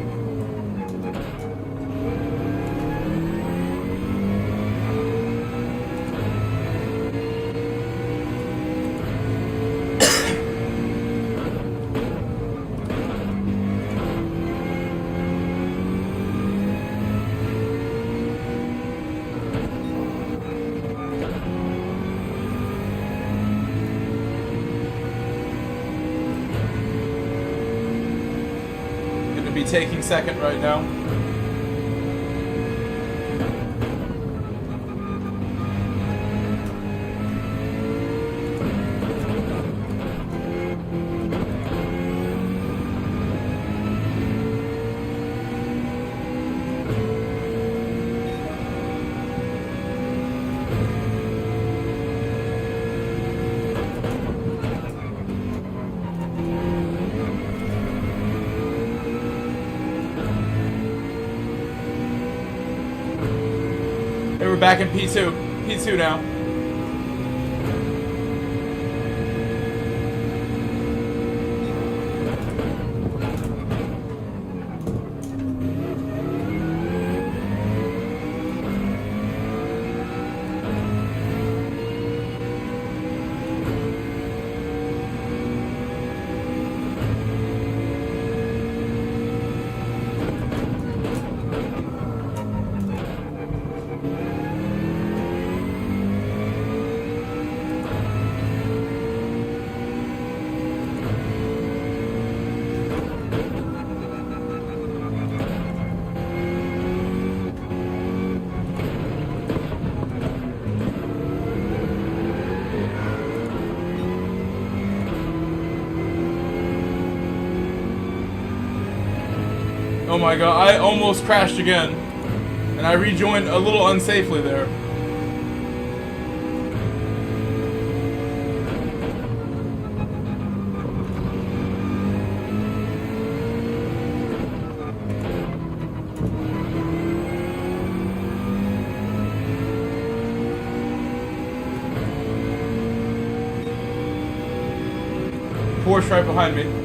Taking second right now. We're back in P2. P2 now. Oh my god, I almost crashed again. And I rejoined a little unsafely there. Porsche right behind me.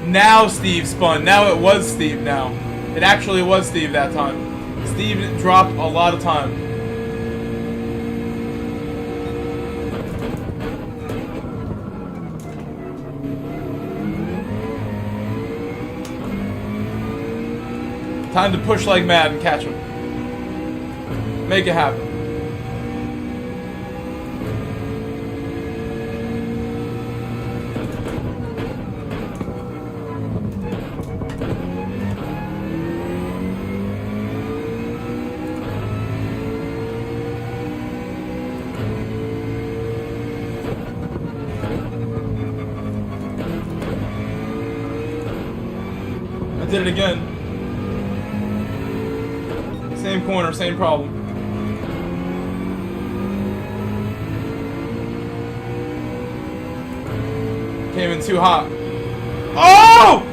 Now Steve spun. Now it was Steve now. It actually was Steve that time. Steve dropped a lot of time. Time to push like mad and catch him. Make it happen. Did it again. Same corner, same problem. Came in too hot. Oh!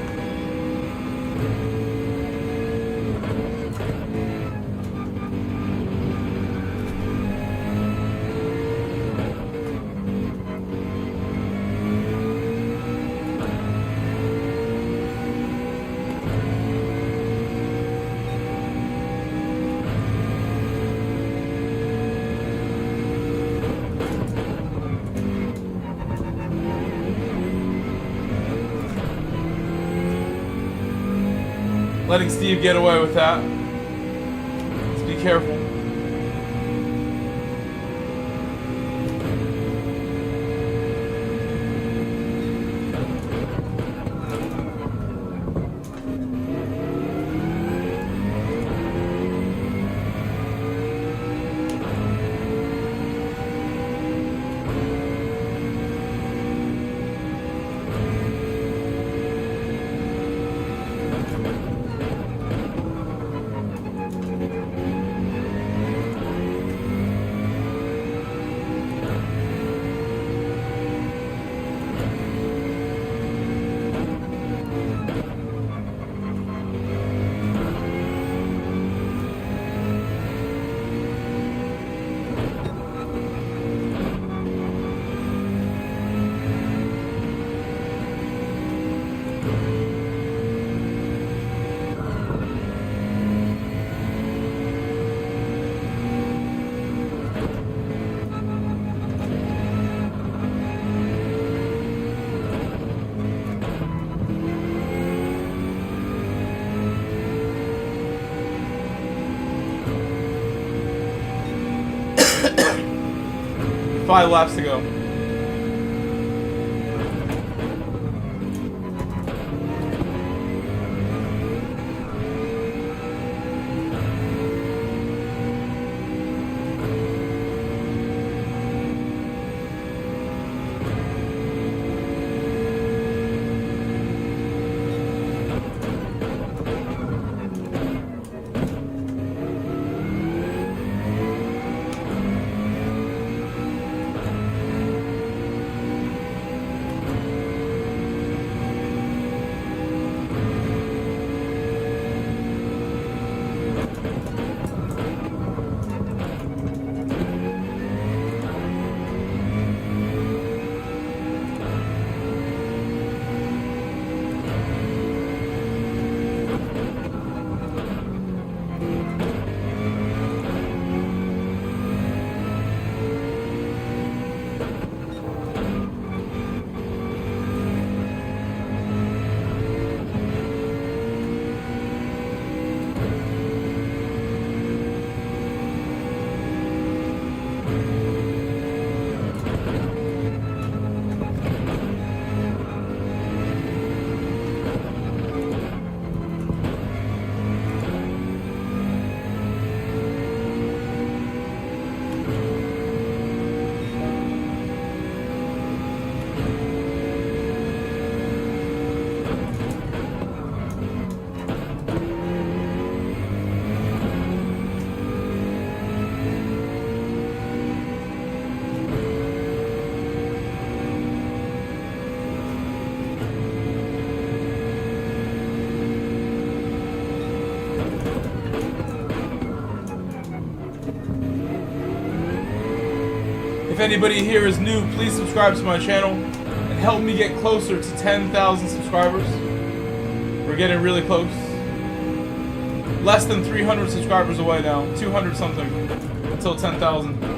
Letting Steve get away with that. Let's be careful. 5 laps to go. If anybody here is new, please subscribe to my channel and help me get closer to 10,000 subscribers. We're getting really close. Less than 300 subscribers away now, 200 something, until 10,000.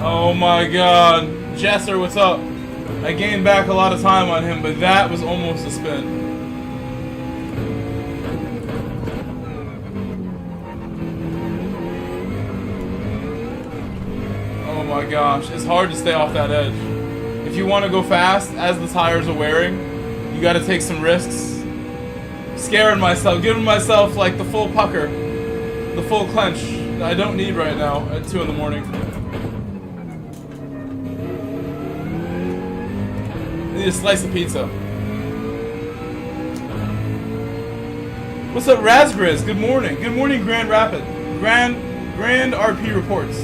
Oh my god. Jesser, what's up? I gained back a lot of time on him, but that was almost a spin. Oh my gosh. It's hard to stay off that edge. If you want to go fast, as the tires are wearing, you gotta take some risks. Scaring myself, giving myself like the full pucker, the full clench that I don't need right now at 2 in the morning. I need a slice of pizza. What's up, Raspberries? Good morning. Good morning, Grand Rapid. Grand RP reports.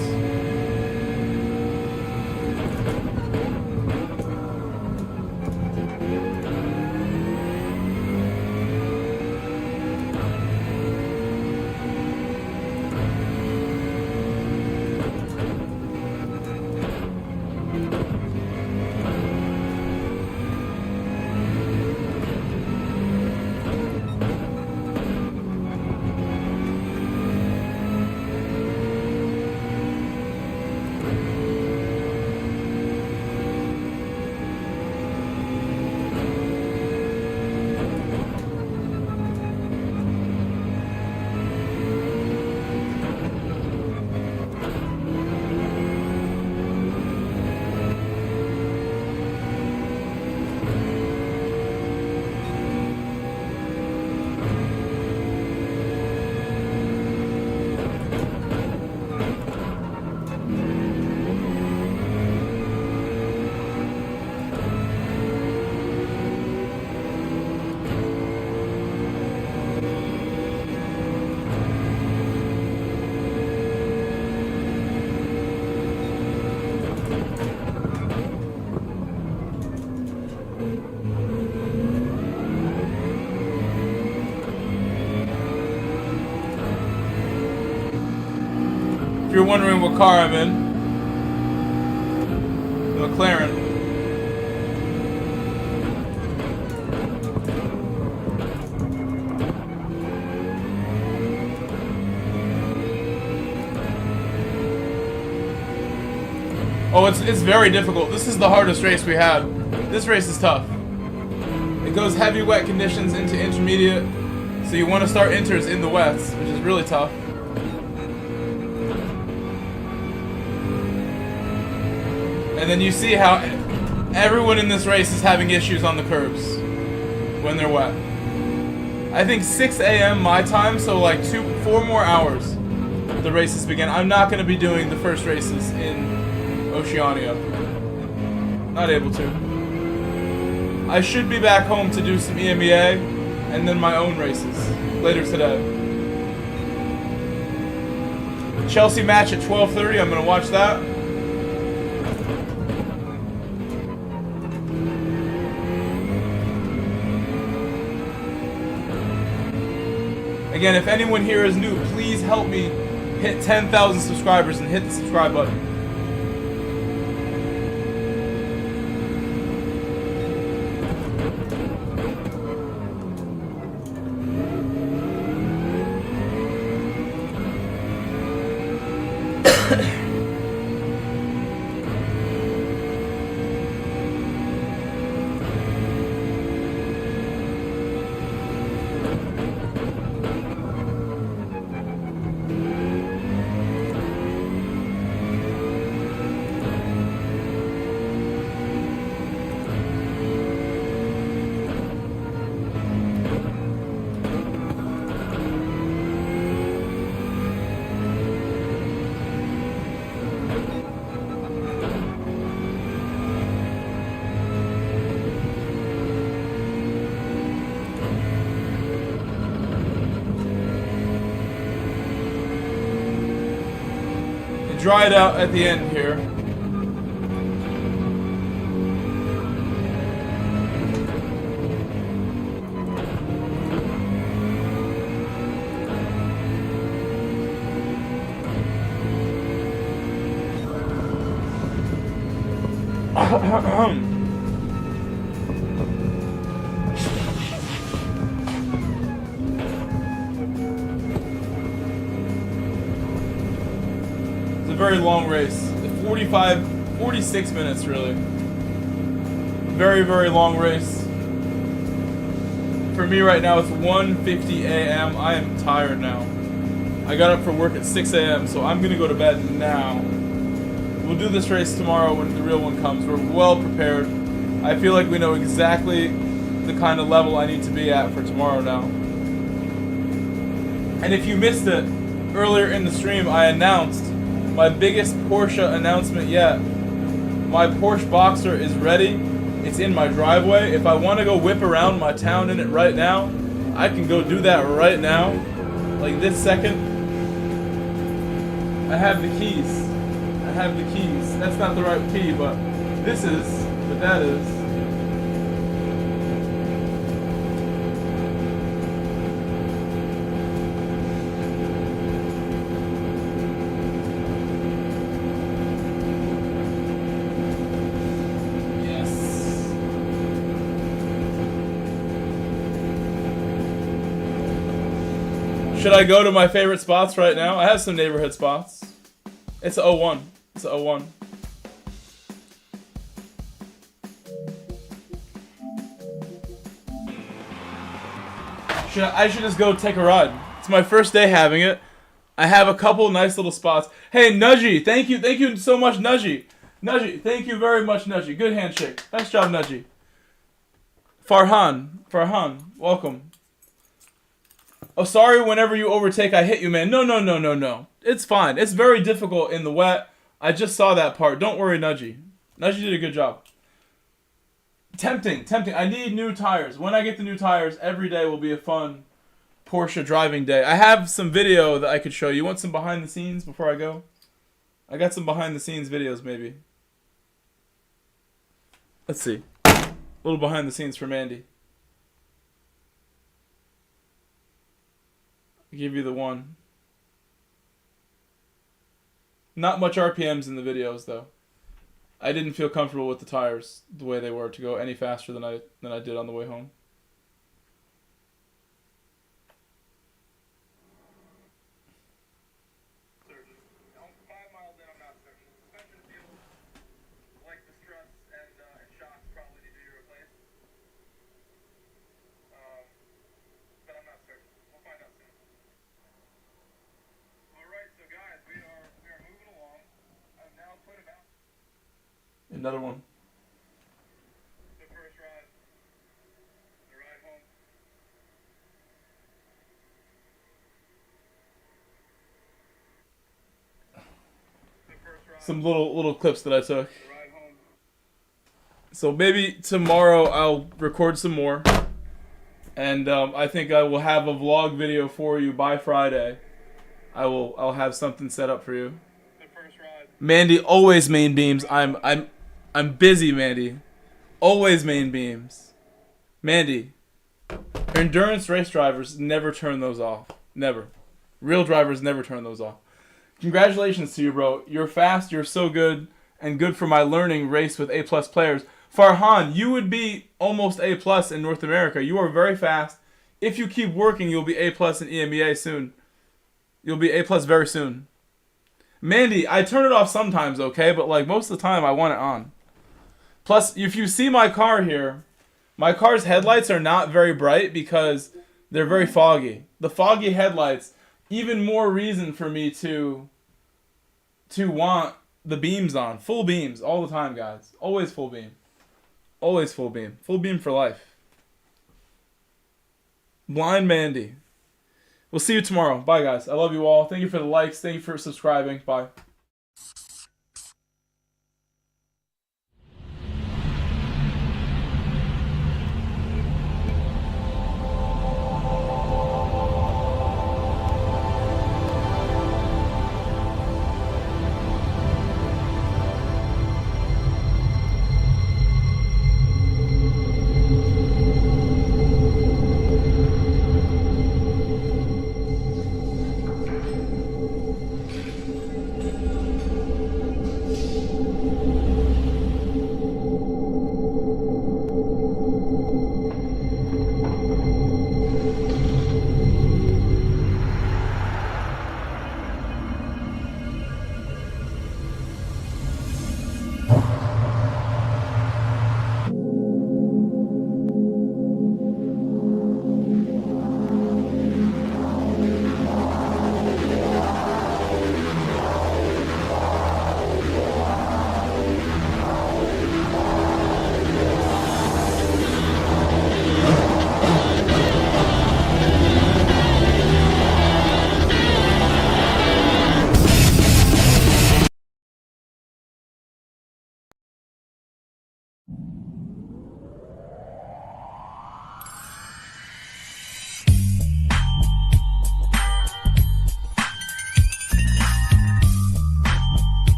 you're wondering what car I'm in, the McLaren. Oh, it's very difficult. This is the hardest race we had. This race is tough. It goes heavy wet conditions into intermediate, so you want to start inters in the wets, which is really tough. And then you see how everyone in this race is having issues on the curbs when they're wet. I think 6 a.m. my time, so like 4 more hours the races begin. I'm not going to be doing the first races in Oceania. Not able to. I should be back home to do some EMEA and then my own races later today. Chelsea match at 12:30. I'm going to watch that. Again, if anyone here is new, please help me hit 10,000 subscribers and hit the subscribe button. Dry it out at the end here. Very long race. 46 minutes really. Very, very long race. For me right now it's 1:50 a.m. I am tired now. I got up for work at 6 a.m. so I'm gonna go to bed now. We'll do this race tomorrow when the real one comes. We're well prepared. I feel like we know exactly the kind of level I need to be at for tomorrow now. And if you missed it, earlier in the stream I announced my biggest Porsche announcement yet. My Porsche Boxer is ready. It's in my driveway. If I want to go whip around my town in it right now, I can go do that right now. Like this second. I have the keys. I have the keys. That's not the right key, but this is. But that is. Should I go to my favorite spots right now? I have some neighborhood spots. It's a 01. It's a 01. I should just go take a ride. It's my first day having it. I have a couple nice little spots. Hey, Nudgy, thank you so much, Nudgy. Nudgy, thank you very much, Nudgy. Good handshake. Nice job, Nudgy. Farhan, welcome. Oh, sorry, whenever you overtake, I hit you, man. No. It's fine. It's very difficult in the wet. I just saw that part. Don't worry, Nudgy. Nudgy did a good job. Tempting. I need new tires. When I get the new tires, every day will be a fun Porsche driving day. I have some video that I could show you. You want some behind the scenes before I go? I got some behind the scenes videos, maybe. Let's see. A little behind the scenes from Andy. I'll give you the one. Not much RPMs in the videos though. I didn't feel comfortable with the tires the way they were to go any faster than I did on the way home. Another one. The first ride. The ride home. The first ride. Some little clips that I took. The ride home. So maybe tomorrow I'll record some more. And I think I will have a vlog video for you by Friday. I'll have something set up for you. The first ride. Mandy, always main beams. I'm busy, Mandy. Always main beams. Mandy, endurance race drivers never turn those off. Never. Real drivers never turn those off. Congratulations to you, bro. You're fast, you're so good, and good for my learning race with A+ players. Farhan, you would be almost A+ in North America. You are very fast. If you keep working, you'll be A+ in EMEA soon. You'll be A+ very soon. Mandy, I turn it off sometimes, okay? But like most of the time, I want it on. Plus, if you see my car here, my car's headlights are not very bright because they're very foggy. The foggy headlights, even more reason for me to want the beams on. Full beams all the time, guys. Always full beam. Always full beam. Full beam for life. Blind Mandy. We'll see you tomorrow. Bye, guys. I love you all. Thank you for the likes. Thank you for subscribing. Bye.